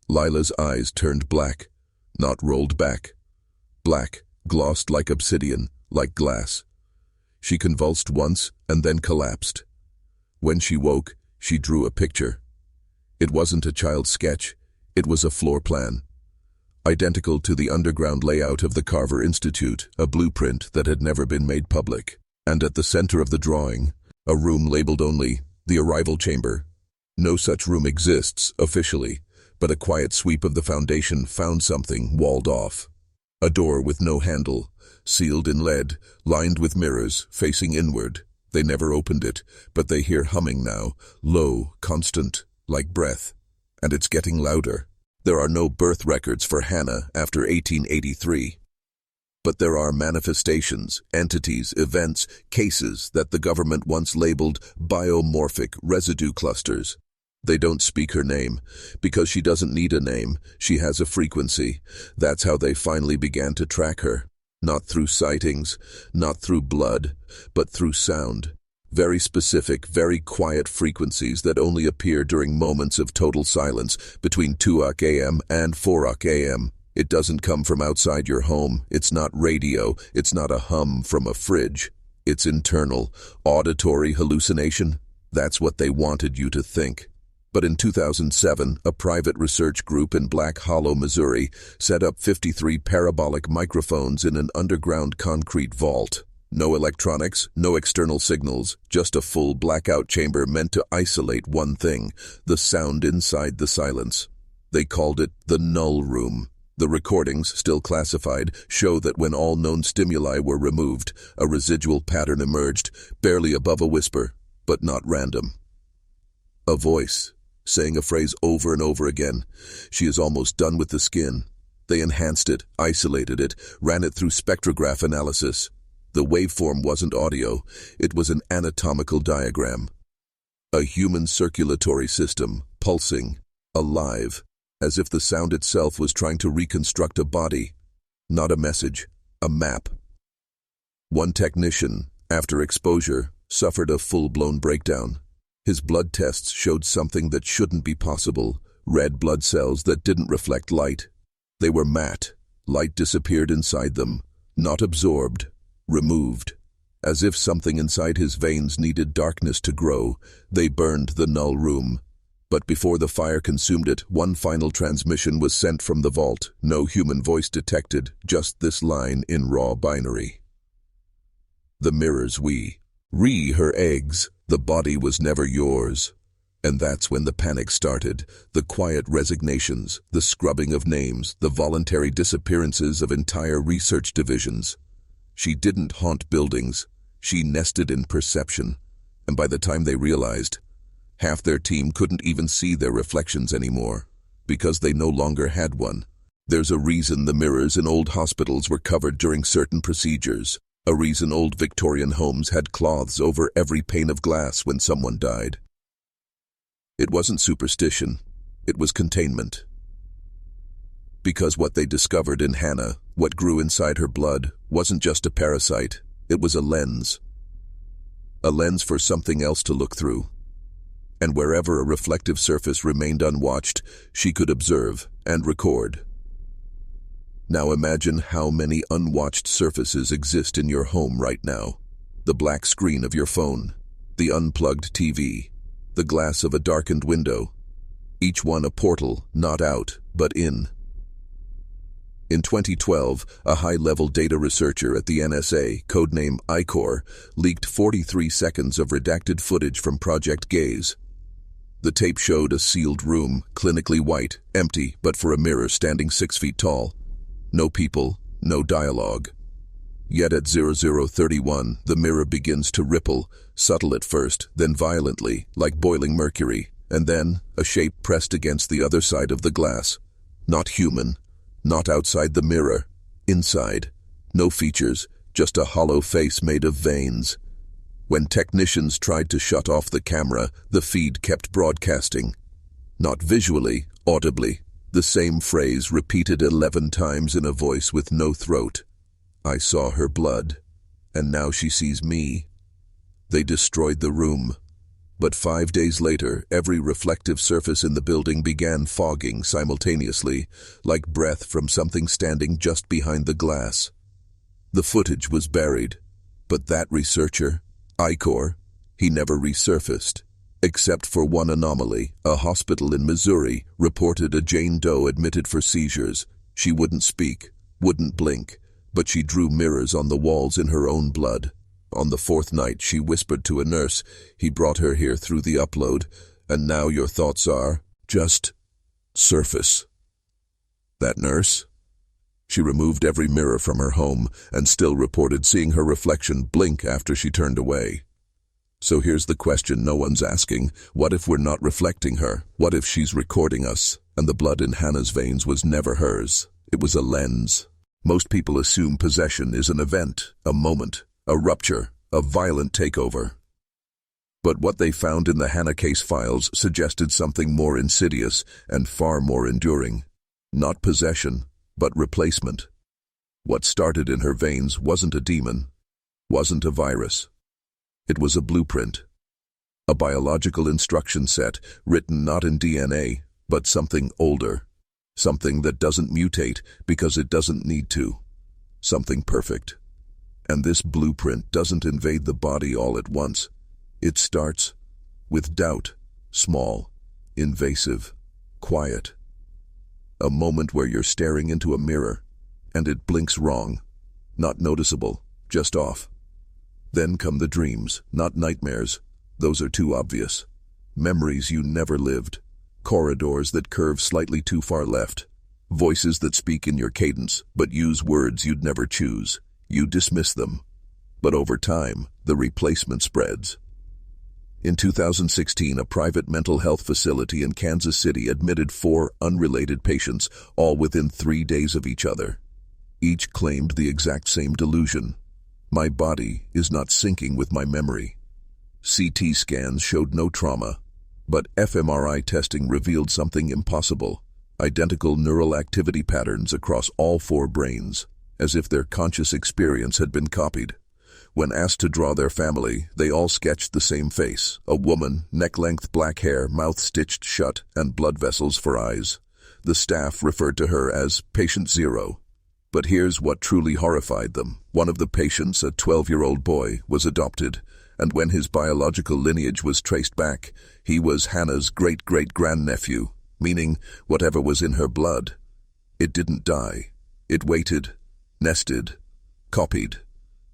Lila's eyes turned black, not rolled back. Black, glossed like obsidian, like glass. She convulsed once and then collapsed. When she woke, she drew a picture. It wasn't a child's sketch, it was a floor plan. Identical to the underground layout of the Carver Institute, a blueprint that had never been made public. And at the center of the drawing, a room labeled only the arrival chamber. No such room exists, officially, but a quiet sweep of the foundation found something walled off. A door with no handle, sealed in lead, lined with mirrors, facing inward. They never opened it, but they hear humming now, low, constant, like breath. And it's getting louder. There are no birth records for Hannah after 1883. But there are manifestations, entities, events, cases that the government once labeled biomorphic residue clusters. They don't speak her name, because she doesn't need a name. She has a frequency. That's how they finally began to track her. Not through sightings, not through blood, but through sound. Very specific, very quiet frequencies that only appear during moments of total silence between 2 a.m. and 4 a.m. It doesn't come from outside your home. It's not radio. It's not a hum from a fridge. It's internal, auditory hallucination. That's what they wanted you to think. But in 2007, a private research group in Black Hollow, Missouri, set up 53 parabolic microphones in an underground concrete vault. No electronics, no external signals, just a full blackout chamber meant to isolate one thing, the sound inside the silence. They called it the null room. The recordings, still classified, show that when all known stimuli were removed, a residual pattern emerged, barely above a whisper, but not random. A voice, saying a phrase over and over again. She is almost done with the skin. They enhanced it, isolated it, ran it through spectrograph analysis. The waveform wasn't audio, it was an anatomical diagram. A human circulatory system, pulsing, alive, as if the sound itself was trying to reconstruct a body. Not a message, a map. One technician, after exposure, suffered a full-blown breakdown. His blood tests showed something that shouldn't be possible, red blood cells that didn't reflect light. They were matte. Light disappeared inside them, not absorbed. Removed. As if something inside his veins needed darkness to grow, they burned the null room. But before the fire consumed it, one final transmission was sent from the vault. No human voice detected, just this line in raw binary. The mirrors we. Her eggs. The body was never yours. And that's when the panic started. The quiet resignations, the scrubbing of names, the voluntary disappearances of entire research divisions. She didn't haunt buildings, she nested in perception, and by the time they realized, half their team couldn't even see their reflections anymore, because they no longer had one. There's a reason the mirrors in old hospitals were covered during certain procedures, a reason old Victorian homes had cloths over every pane of glass when someone died. It wasn't superstition, it was containment. Because what they discovered in Hannah, what grew inside her blood, wasn't just a parasite, it was a lens. A lens for something else to look through. And wherever a reflective surface remained unwatched, she could observe and record. Now imagine how many unwatched surfaces exist in your home right now. The black screen of your phone, the unplugged TV, the glass of a darkened window. Each one a portal, not out, but in. In 2012, a high-level data researcher at the NSA, codename ICOR, leaked 43 seconds of redacted footage from Project Gaze. The tape showed a sealed room, clinically white, empty, but for a mirror standing 6 feet tall. No people, no dialogue. Yet at 0031, the mirror begins to ripple, subtle at first, then violently, like boiling mercury, and then a shape pressed against the other side of the glass. Not human. Not outside the mirror, inside. No features, just a hollow face made of veins. When technicians tried to shut off the camera, the feed kept broadcasting. Not visually, audibly. The same phrase repeated 11 times in a voice with no throat. I saw her blood, and now she sees me. They destroyed the room. But 5 days later, every reflective surface in the building began fogging simultaneously, like breath from something standing just behind the glass. The footage was buried, but that researcher, ICOR, he never resurfaced. Except for one anomaly, a hospital in Missouri reported a Jane Doe admitted for seizures. She wouldn't speak, wouldn't blink, but she drew mirrors on the walls in her own blood. On the 4th night, she whispered to a nurse, he brought her here through the upload, and now your thoughts are, just, surface. That nurse? She removed every mirror from her home and still reported seeing her reflection blink after she turned away. So here's the question no one's asking, what if we're not reflecting her? What if she's recording us, and the blood in Hannah's veins was never hers? It was a lens. Most people assume possession is an event, a moment, a rupture, a violent takeover. But what they found in the Hannah case files suggested something more insidious and far more enduring. Not possession, but replacement. What started in her veins wasn't a demon, wasn't a virus. It was a blueprint. A biological instruction set written not in DNA, but something older. Something that doesn't mutate because it doesn't need to. Something perfect. And this blueprint doesn't invade the body all at once. It starts with doubt, small, invasive, quiet. A moment where you're staring into a mirror, and it blinks wrong, not noticeable, just off. Then come the dreams, not nightmares. Those are too obvious. Memories you never lived. Corridors that curve slightly too far left. Voices that speak in your cadence, but use words you'd never choose. You dismiss them. But over time, the replacement spreads. In 2016, a private mental health facility in Kansas City admitted 4 unrelated patients, all within 3 days of each other. Each claimed the exact same delusion. My body is not syncing with my memory. CT scans showed no trauma, but fMRI testing revealed something impossible. Identical neural activity patterns across all 4 brains, as if their conscious experience had been copied. When asked to draw their family, they all sketched the same face, a woman, neck-length black hair, mouth stitched shut, and blood vessels for eyes. The staff referred to her as Patient Zero. But here's what truly horrified them. One of the patients, a 12-year-old boy, was adopted, and when his biological lineage was traced back, he was Hannah's great-great-grandnephew, meaning whatever was in her blood. It didn't die. It waited, nested, copied,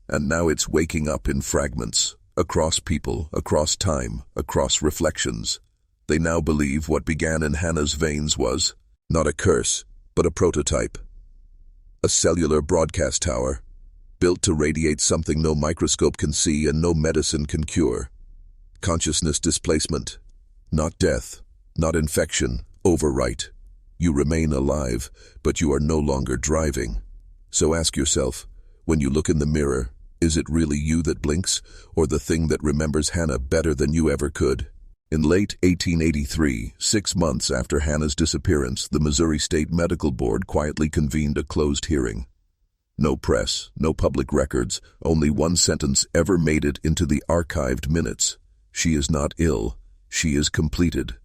and now it's waking up in fragments, across people, across time, across reflections. They now believe what began in Hannah's veins was not a curse, but a prototype. A cellular broadcast tower, built to radiate something no microscope can see and no medicine can cure. Consciousness displacement, not death, not infection, overwrite. You remain alive, but you are no longer driving. So ask yourself, when you look in the mirror, is it really you that blinks, or the thing that remembers Hannah better than you ever could? In late 1883, 6 months after Hannah's disappearance, the Missouri State Medical Board quietly convened a closed hearing. No press, no public records, only one sentence ever made it into the archived minutes. She is not ill, she is completed.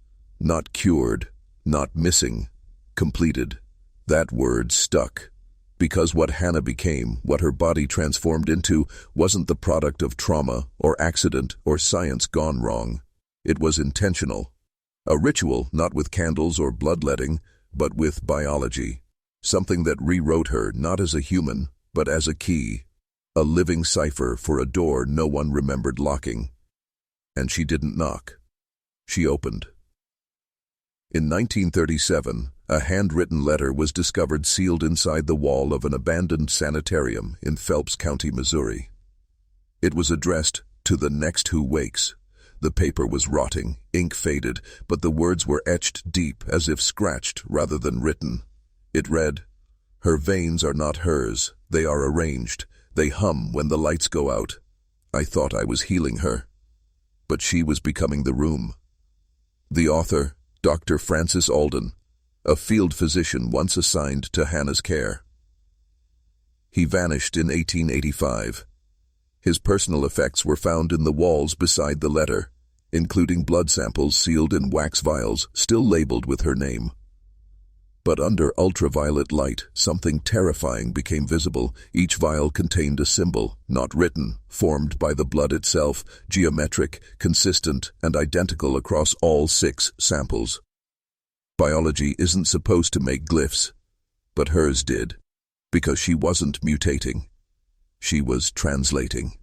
Not cured, not missing, completed. That word stuck. Because what Hannah became, what her body transformed into, wasn't the product of trauma or accident or science gone wrong. It was intentional. A ritual, not with candles or bloodletting, but with biology. Something that rewrote her not as a human, but as a key. A living cipher for a door no one remembered locking. And she didn't knock. She opened. In 1937, a handwritten letter was discovered sealed inside the wall of an abandoned sanitarium in Phelps County, Missouri. It was addressed, "To the next who wakes." The paper was rotting, ink faded, but the words were etched deep as if scratched rather than written. It read, "Her veins are not hers, they are arranged. They hum when the lights go out. I thought I was healing her, but she was becoming the room." The author, Dr. Francis Alden, a field physician once assigned to Hannah's care. He vanished in 1885. His personal effects were found in the walls beside the letter, including blood samples sealed in wax vials still labeled with her name. But under ultraviolet light, something terrifying became visible. Each vial contained a symbol, not written, formed by the blood itself, geometric, consistent, and identical across all 6 samples. Biology isn't supposed to make glyphs, but hers did, because she wasn't mutating. She was translating.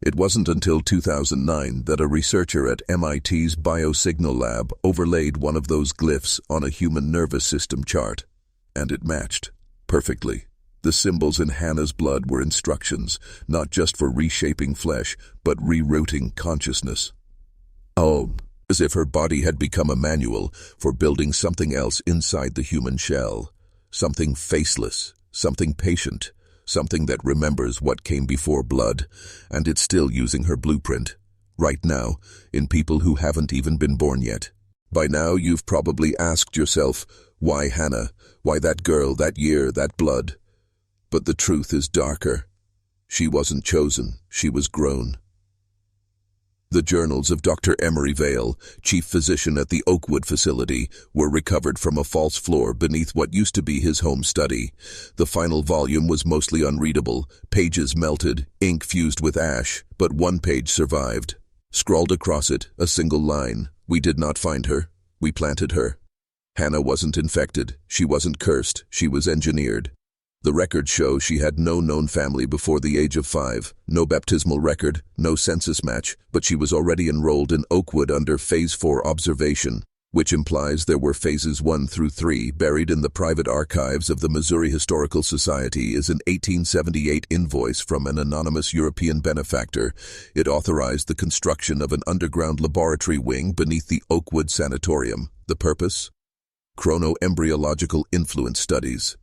It wasn't until 2009 that a researcher at MIT's Biosignal Lab overlaid one of those glyphs on a human nervous system chart, and it matched perfectly. The symbols in Hannah's blood were instructions, not just for reshaping flesh, but rerouting consciousness. Oh, as if her body had become a manual for building something else inside the human shell. Something faceless, something patient, something that remembers what came before blood, and it's still using her blueprint, right now, in people who haven't even been born yet. By now you've probably asked yourself, why Hannah? Why that girl, that year, that blood? But the truth is darker. She wasn't chosen, she was grown. The journals of Dr. Emery Vale, chief physician at the Oakwood facility, were recovered from a false floor beneath what used to be his home study. The final volume was mostly unreadable, pages melted, ink fused with ash, but one page survived. Scrawled across it, a single line: "We did not find her. We planted her." Hannah wasn't infected, she wasn't cursed, she was engineered. The records show she had no known family before the age of 5, no baptismal record, no census match, but she was already enrolled in Oakwood under Phase 4 observation, which implies there were Phases 1 through 3 buried in the private archives of the Missouri Historical Society is an 1878 invoice from an anonymous European benefactor. It authorized the construction of an underground laboratory wing beneath the Oakwood Sanatorium. The purpose? Chrono-embryological influence studies.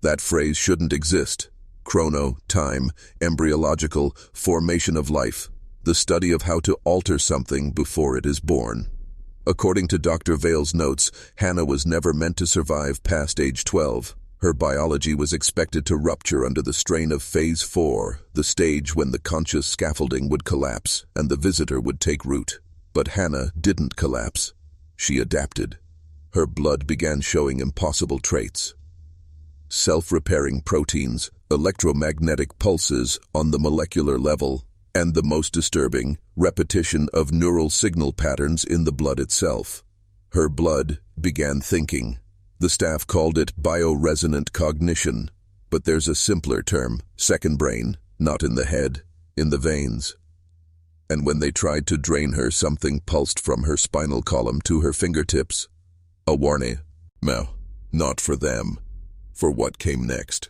That phrase shouldn't exist. Chrono, time, embryological, formation of life, the study of how to alter something before it is born. According to Dr. Vale's notes, Hannah was never meant to survive past age 12. Her biology was expected to rupture under the strain of Phase 4, the stage when the conscious scaffolding would collapse and the visitor would take root. But Hannah didn't collapse. She adapted. Her blood began showing impossible traits. Self-repairing proteins, electromagnetic pulses on the molecular level, and the most disturbing, repetition of neural signal patterns in the blood itself. Her blood began thinking. The staff called it bioresonant cognition, but there's a simpler term, second brain, not in the head, in the veins. And when they tried to drain her, something pulsed from her spinal column to her fingertips. A warning. No, not for them. For what came next.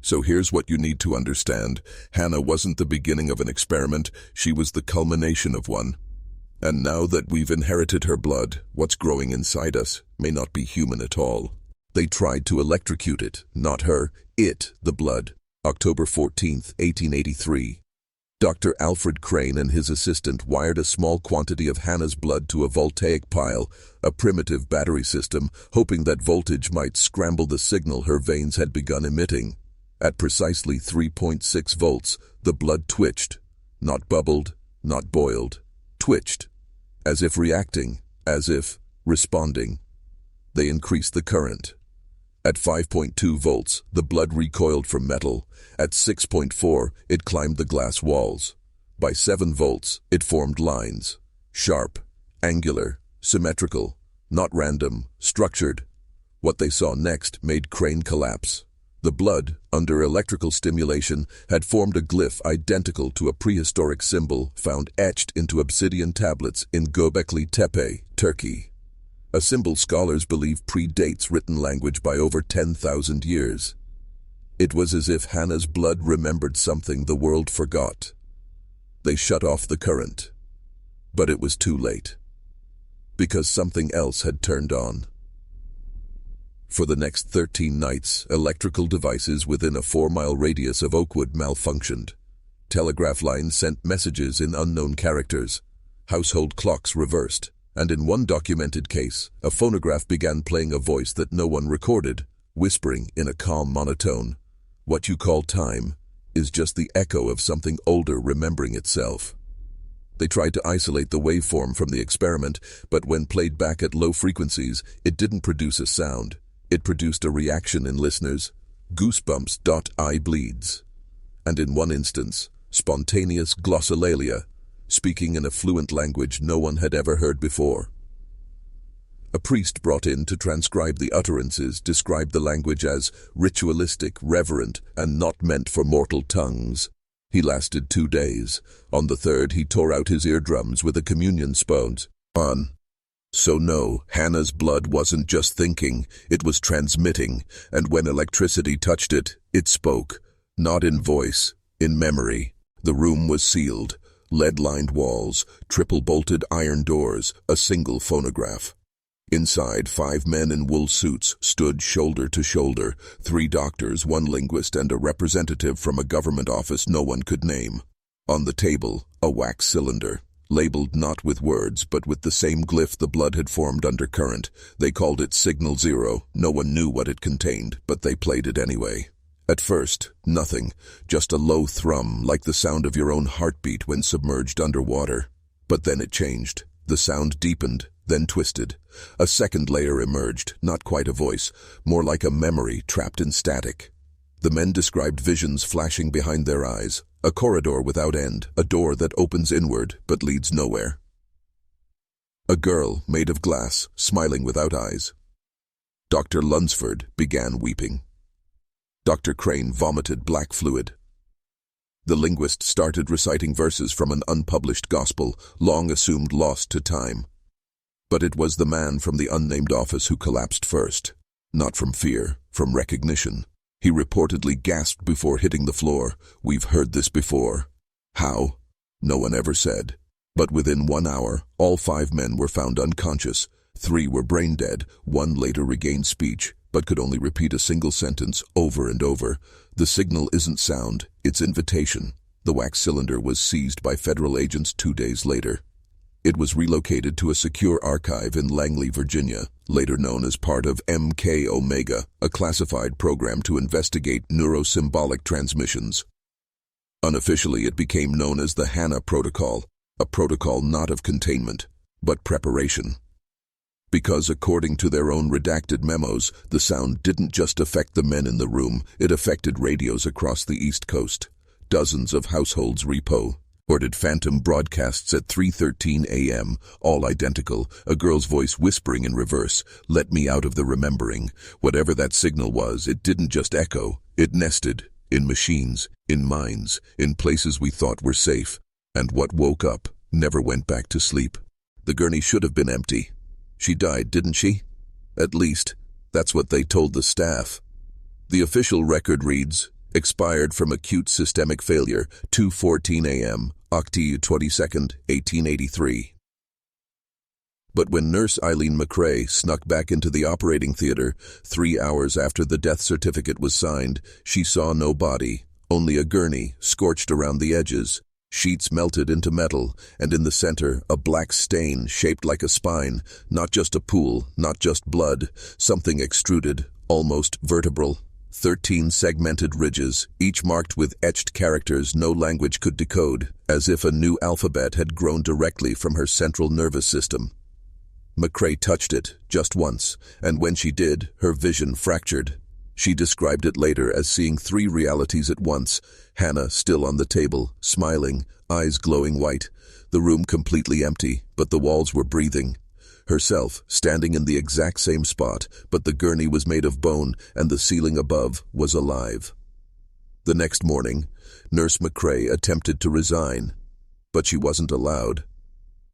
So here's what you need to understand. Hannah wasn't the beginning of an experiment, she was the culmination of one. And now that we've inherited her blood, what's growing inside us may not be human at all. They tried to electrocute it, not her, the blood. October 14th, 1883. Dr. Alfred Crane and his assistant wired a small quantity of Hannah's blood to a voltaic pile, a primitive battery system, hoping that voltage might scramble the signal her veins had begun emitting. At precisely 3.6 volts, the blood twitched. Not bubbled, not boiled. Twitched. As if reacting, as if responding. They increased the current. At 5.2 volts, the blood recoiled from metal. At 6.4, it climbed the glass walls. By 7 volts, it formed lines. Sharp, angular, symmetrical, not random, structured. What they saw next made Crane collapse. The blood, under electrical stimulation, had formed a glyph identical to a prehistoric symbol found etched into obsidian tablets in Göbekli Tepe, Turkey. A symbol scholars believe predates written language by over 10,000 years. It was as if Hannah's blood remembered something the world forgot. They shut off the current. But it was too late. Because something else had turned on. For the next 13 nights, electrical devices within a 4-mile radius of Oakwood malfunctioned. Telegraph lines sent messages in unknown characters. Household clocks reversed. And in one documented case, a phonograph began playing a voice that no one recorded, whispering in a calm monotone. What you call time is just the echo of something older remembering itself. They tried to isolate the waveform from the experiment, but when played back at low frequencies, it didn't produce a sound. It produced a reaction in listeners. Goosebumps. Eye bleeds. And in one instance, spontaneous glossolalia, speaking in a fluent language no one had ever heard before. A priest brought in to transcribe the utterances described the language as ritualistic, reverent, and not meant for mortal tongues. He lasted 2 days. On the third, he tore out his eardrums with a communion sponge. So no, Hannah's blood wasn't just thinking, it was transmitting, and when electricity touched it, it spoke. Not in voice, in memory. The room was sealed. Lead-lined walls, triple-bolted iron doors, a single phonograph. Inside, 5 men in wool suits stood shoulder to shoulder, 3 doctors, 1 linguist, and a representative from a government office no one could name. On the table, a wax cylinder, labeled not with words, but with the same glyph the blood had formed under current. They called it Signal 0. No one knew what it contained, but they played it anyway. At first, nothing, just a low thrum, like the sound of your own heartbeat when submerged underwater. But then it changed. The sound deepened, then twisted. A second layer emerged, not quite a voice, more like a memory trapped in static. The men described visions flashing behind their eyes, a corridor without end, a door that opens inward but leads nowhere. A girl made of glass, smiling without eyes. Dr. Lunsford began weeping. Dr. Crane vomited black fluid. The linguist started reciting verses from an unpublished gospel, long assumed lost to time. But it was the man from the unnamed office who collapsed first. Not from fear, from recognition. He reportedly gasped before hitting the floor. "We've heard this before." How? No one ever said. But within 1 hour, all 5 men were found unconscious. 3 were brain dead. 1 later regained speech, but could only repeat a single sentence over and over. The signal isn't sound, it's invitation. The wax cylinder was seized by federal agents 2 days later. It was relocated to a secure archive in Langley, Virginia, later known as part of MK Omega, a classified program to investigate neurosymbolic transmissions. Unofficially, it became known as the Hannah Protocol, a protocol not of containment, but preparation. Because according to their own redacted memos, the sound didn't just affect the men in the room, it affected radios across the East Coast. Dozens of households reported phantom broadcasts at 3:13 a.m., all identical, a girl's voice whispering in reverse, "Let me out of the remembering." Whatever that signal was, it didn't just echo, it nested, in machines, in minds, in places we thought were safe. And what woke up never went back to sleep. The gurney should have been empty. She died, didn't she? At least, that's what they told the staff. The official record reads, expired from acute systemic failure, 2:14 a.m., October 22nd, 1883. But when Nurse Eileen McCrae snuck back into the operating theater 3 hours after the death certificate was signed, she saw no body, only a gurney scorched around the edges, sheets melted into metal, and in the center a black stain shaped like a spine, not just a pool, not just blood, something extruded, almost vertebral. 13 segmented ridges, each marked with etched characters no language could decode, as if a new alphabet had grown directly from her central nervous system. McCrae touched it, just once, and when she did, her vision fractured. She described it later as seeing 3 realities at once: Hannah still on the table, smiling, eyes glowing white, the room completely empty, but the walls were breathing. Herself, standing in the exact same spot, but the gurney was made of bone and the ceiling above was alive. The next morning, Nurse McCrae attempted to resign, but she wasn't allowed.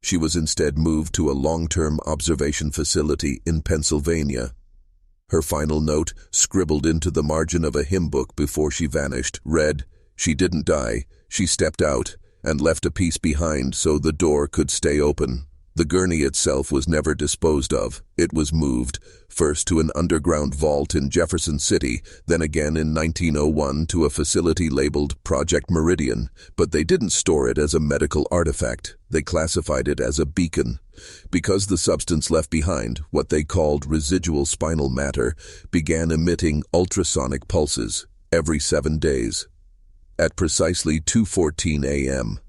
She was instead moved to a long-term observation facility in Pennsylvania. Her final note, scribbled into the margin of a hymn book before she vanished, read, "She didn't die, she stepped out and left a piece behind so the door could stay open." The gurney itself was never disposed of. It was moved, first to an underground vault in Jefferson City, then again in 1901 to a facility labeled Project Meridian, but they didn't store it as a medical artifact. They classified it as a beacon. Because the substance left behind, what they called residual spinal matter, began emitting ultrasonic pulses every 7 days. At precisely 2:14 a.m.,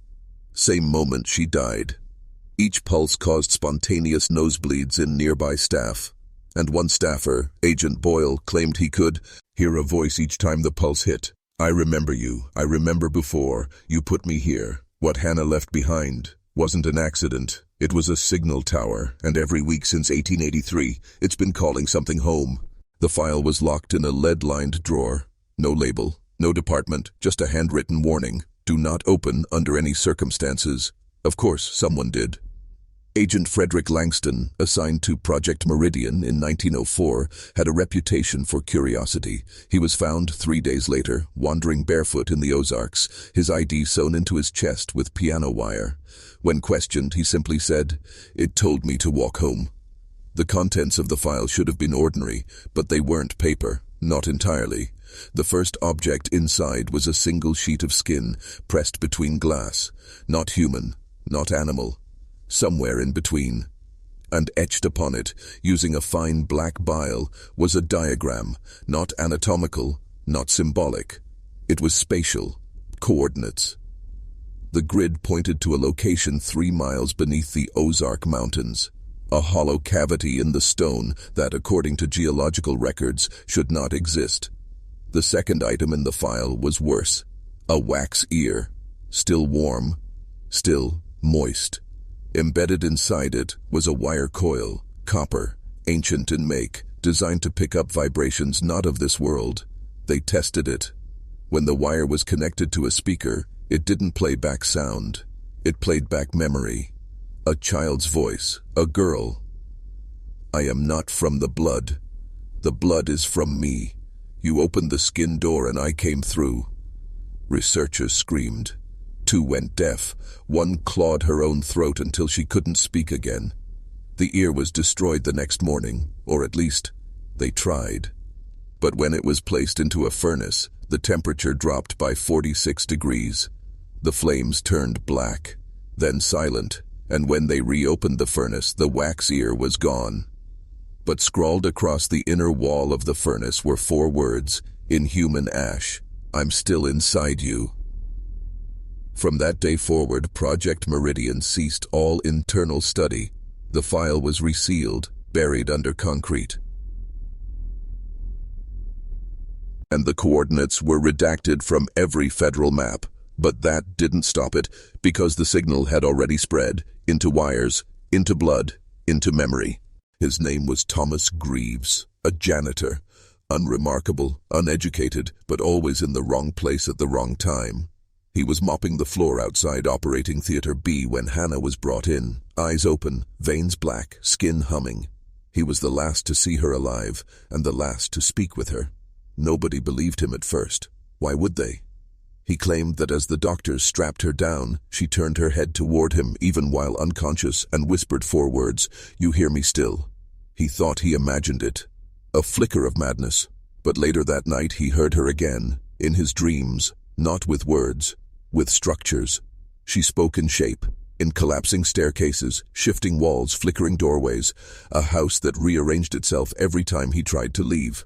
same moment she died. Each pulse caused spontaneous nosebleeds in nearby staff, and one staffer, Agent Boyle, claimed he could hear a voice each time the pulse hit. "I remember you. I remember before. You put me here. What Hannah left behind wasn't an accident. It was a signal tower, and every week since 1883, it's been calling something home." The file was locked in a lead-lined drawer. No label, no department, just a handwritten warning. Do not open under any circumstances. Of course, someone did. Agent Frederick Langston, assigned to Project Meridian in 1904, had a reputation for curiosity. He was found 3 days later, wandering barefoot in the Ozarks, his ID sewn into his chest with piano wire. When questioned, he simply said, "It told me to walk home." The contents of the file should have been ordinary, but they weren't paper, not entirely. The first object inside was a single sheet of skin, pressed between glass. Not human, not animal. Somewhere in between. And etched upon it, using a fine black bile, was a diagram, not anatomical, not symbolic. It was spatial, coordinates. The grid pointed to a location 3 miles beneath the Ozark Mountains, a hollow cavity in the stone that, according to geological records, should not exist. The second item in the file was worse, a wax ear, still warm, still moist. Embedded inside it was a wire coil, copper, ancient in make, designed to pick up vibrations not of this world. They tested it. When the wire was connected to a speaker, it didn't play back sound. It played back memory. A child's voice, a girl. "I am not from the blood. The blood is from me. You opened the skin door and I came through." Researchers screamed. 2 went deaf. 1 clawed her own throat until she couldn't speak again. The ear was destroyed the next morning, or at least, they tried. But when it was placed into a furnace, the temperature dropped by 46 degrees. The flames turned black, then silent, and when they reopened the furnace, the wax ear was gone. But scrawled across the inner wall of the furnace were 4 words, in human ash: "I'm still inside you." From that day forward, Project Meridian ceased all internal study. The file was resealed, buried under concrete. And the coordinates were redacted from every federal map. But that didn't stop it, because the signal had already spread into wires, into blood, into memory. His name was Thomas Greaves, a janitor, unremarkable, uneducated, but always in the wrong place at the wrong time. He was mopping the floor outside Operating Theater B when Hannah was brought in, eyes open, veins black, skin humming. He was the last to see her alive, and the last to speak with her. Nobody believed him at first. Why would they? He claimed that as the doctors strapped her down, she turned her head toward him even while unconscious and whispered 4 words, "You hear me still." He thought he imagined it. A flicker of madness. But later that night he heard her again, in his dreams, not with words, with structures. She spoke in shape, in collapsing staircases, shifting walls, flickering doorways, a house that rearranged itself every time he tried to leave.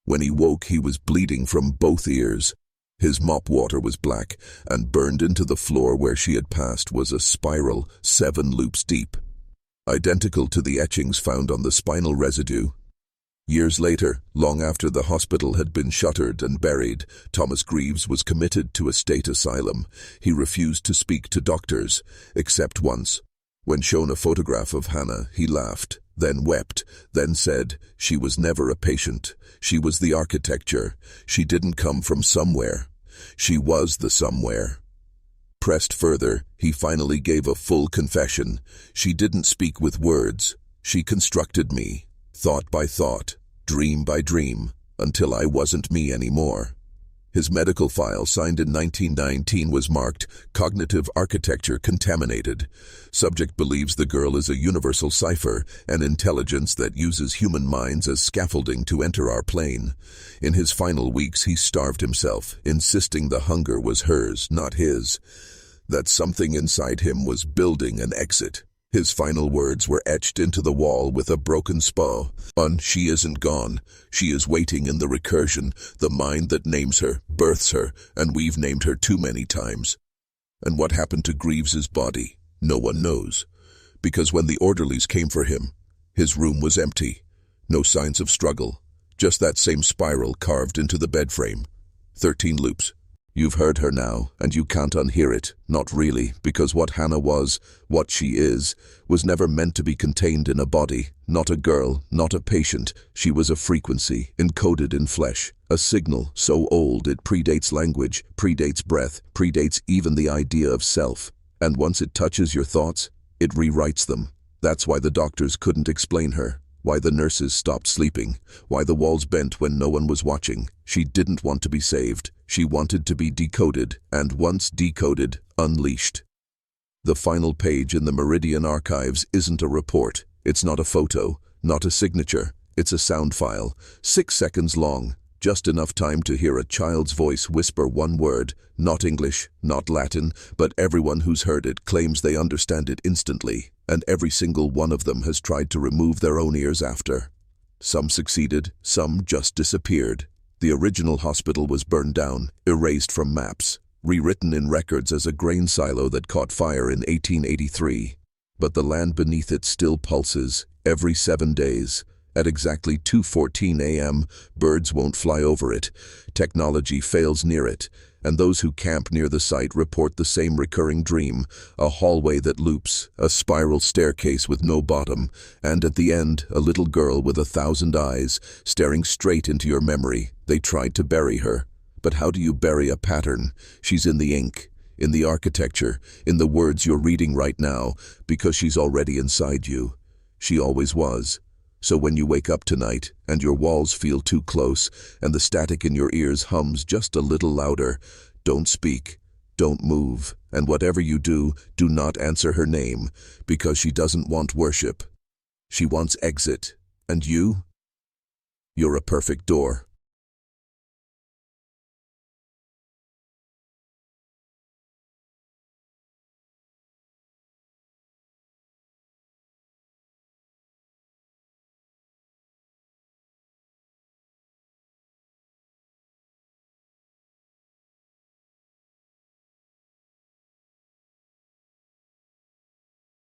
When he woke, he was bleeding from both ears. His mop water was black, and burned into the floor where she had passed was a spiral 7 loops deep, identical to the etchings found on the spinal residue. Years later, long after the hospital had been shuttered and buried, Thomas Greaves was committed to a state asylum. He refused to speak to doctors, except once. When shown a photograph of Hannah, he laughed, then wept, then said, "She was never a patient. She was the architecture. She didn't come from somewhere. She was the somewhere." Pressed further, he finally gave a full confession. "She didn't speak with words. She constructed me. Thought by thought, dream by dream, until I wasn't me anymore." His medical file, signed in 1919, was marked "Cognitive Architecture Contaminated." Subject believes the girl is a universal cipher, an intelligence that uses human minds as scaffolding to enter our plane. In his final weeks, he starved himself, insisting the hunger was hers, not his. That something inside him was building an exit. His final words were etched into the wall with a broken spell. "She isn't gone. She is waiting in the recursion, the mind that names her, births her, and we've named her too many times." And what happened to Greaves's body? No one knows. Because when the orderlies came for him, his room was empty. No signs of struggle. Just that same spiral carved into the bed frame. 13 loops. You've heard her now, and you can't unhear it. Not really, because what Hannah was, what she is, was never meant to be contained in a body. Not a girl, not a patient. She was a frequency, encoded in flesh. A signal so old it predates language, predates breath, predates even the idea of self. And once it touches your thoughts, it rewrites them. That's why the doctors couldn't explain her. Why the nurses stopped sleeping. Why the walls bent when no one was watching. She didn't want to be saved. She wanted to be decoded, and once decoded, unleashed. The final page in the Meridian archives isn't a report. It's not a photo, not a signature. It's a sound file, 6 seconds long, just enough time to hear a child's voice whisper one word, not English, not Latin, but everyone who's heard it claims they understand it instantly, and every single one of them has tried to remove their own ears after. Some succeeded, some just disappeared. The original hospital was burned down, erased from maps, rewritten in records as a grain silo that caught fire in 1883. But the land beneath it still pulses, every 7 days. At exactly 2:14 a.m., birds won't fly over it. Technology fails near it, and those who camp near the site report the same recurring dream, a hallway that loops, a spiral staircase with no bottom, and at the end, a little girl with 1,000 eyes, staring straight into your memory. They tried to bury her. But how do you bury a pattern? She's in the ink, in the architecture, in the words you're reading right now, because she's already inside you. She always was. So when you wake up tonight, and your walls feel too close, and the static in your ears hums just a little louder, don't speak, don't move, and whatever you do, do not answer her name, because she doesn't want worship. She wants exit. And you? You're a perfect door.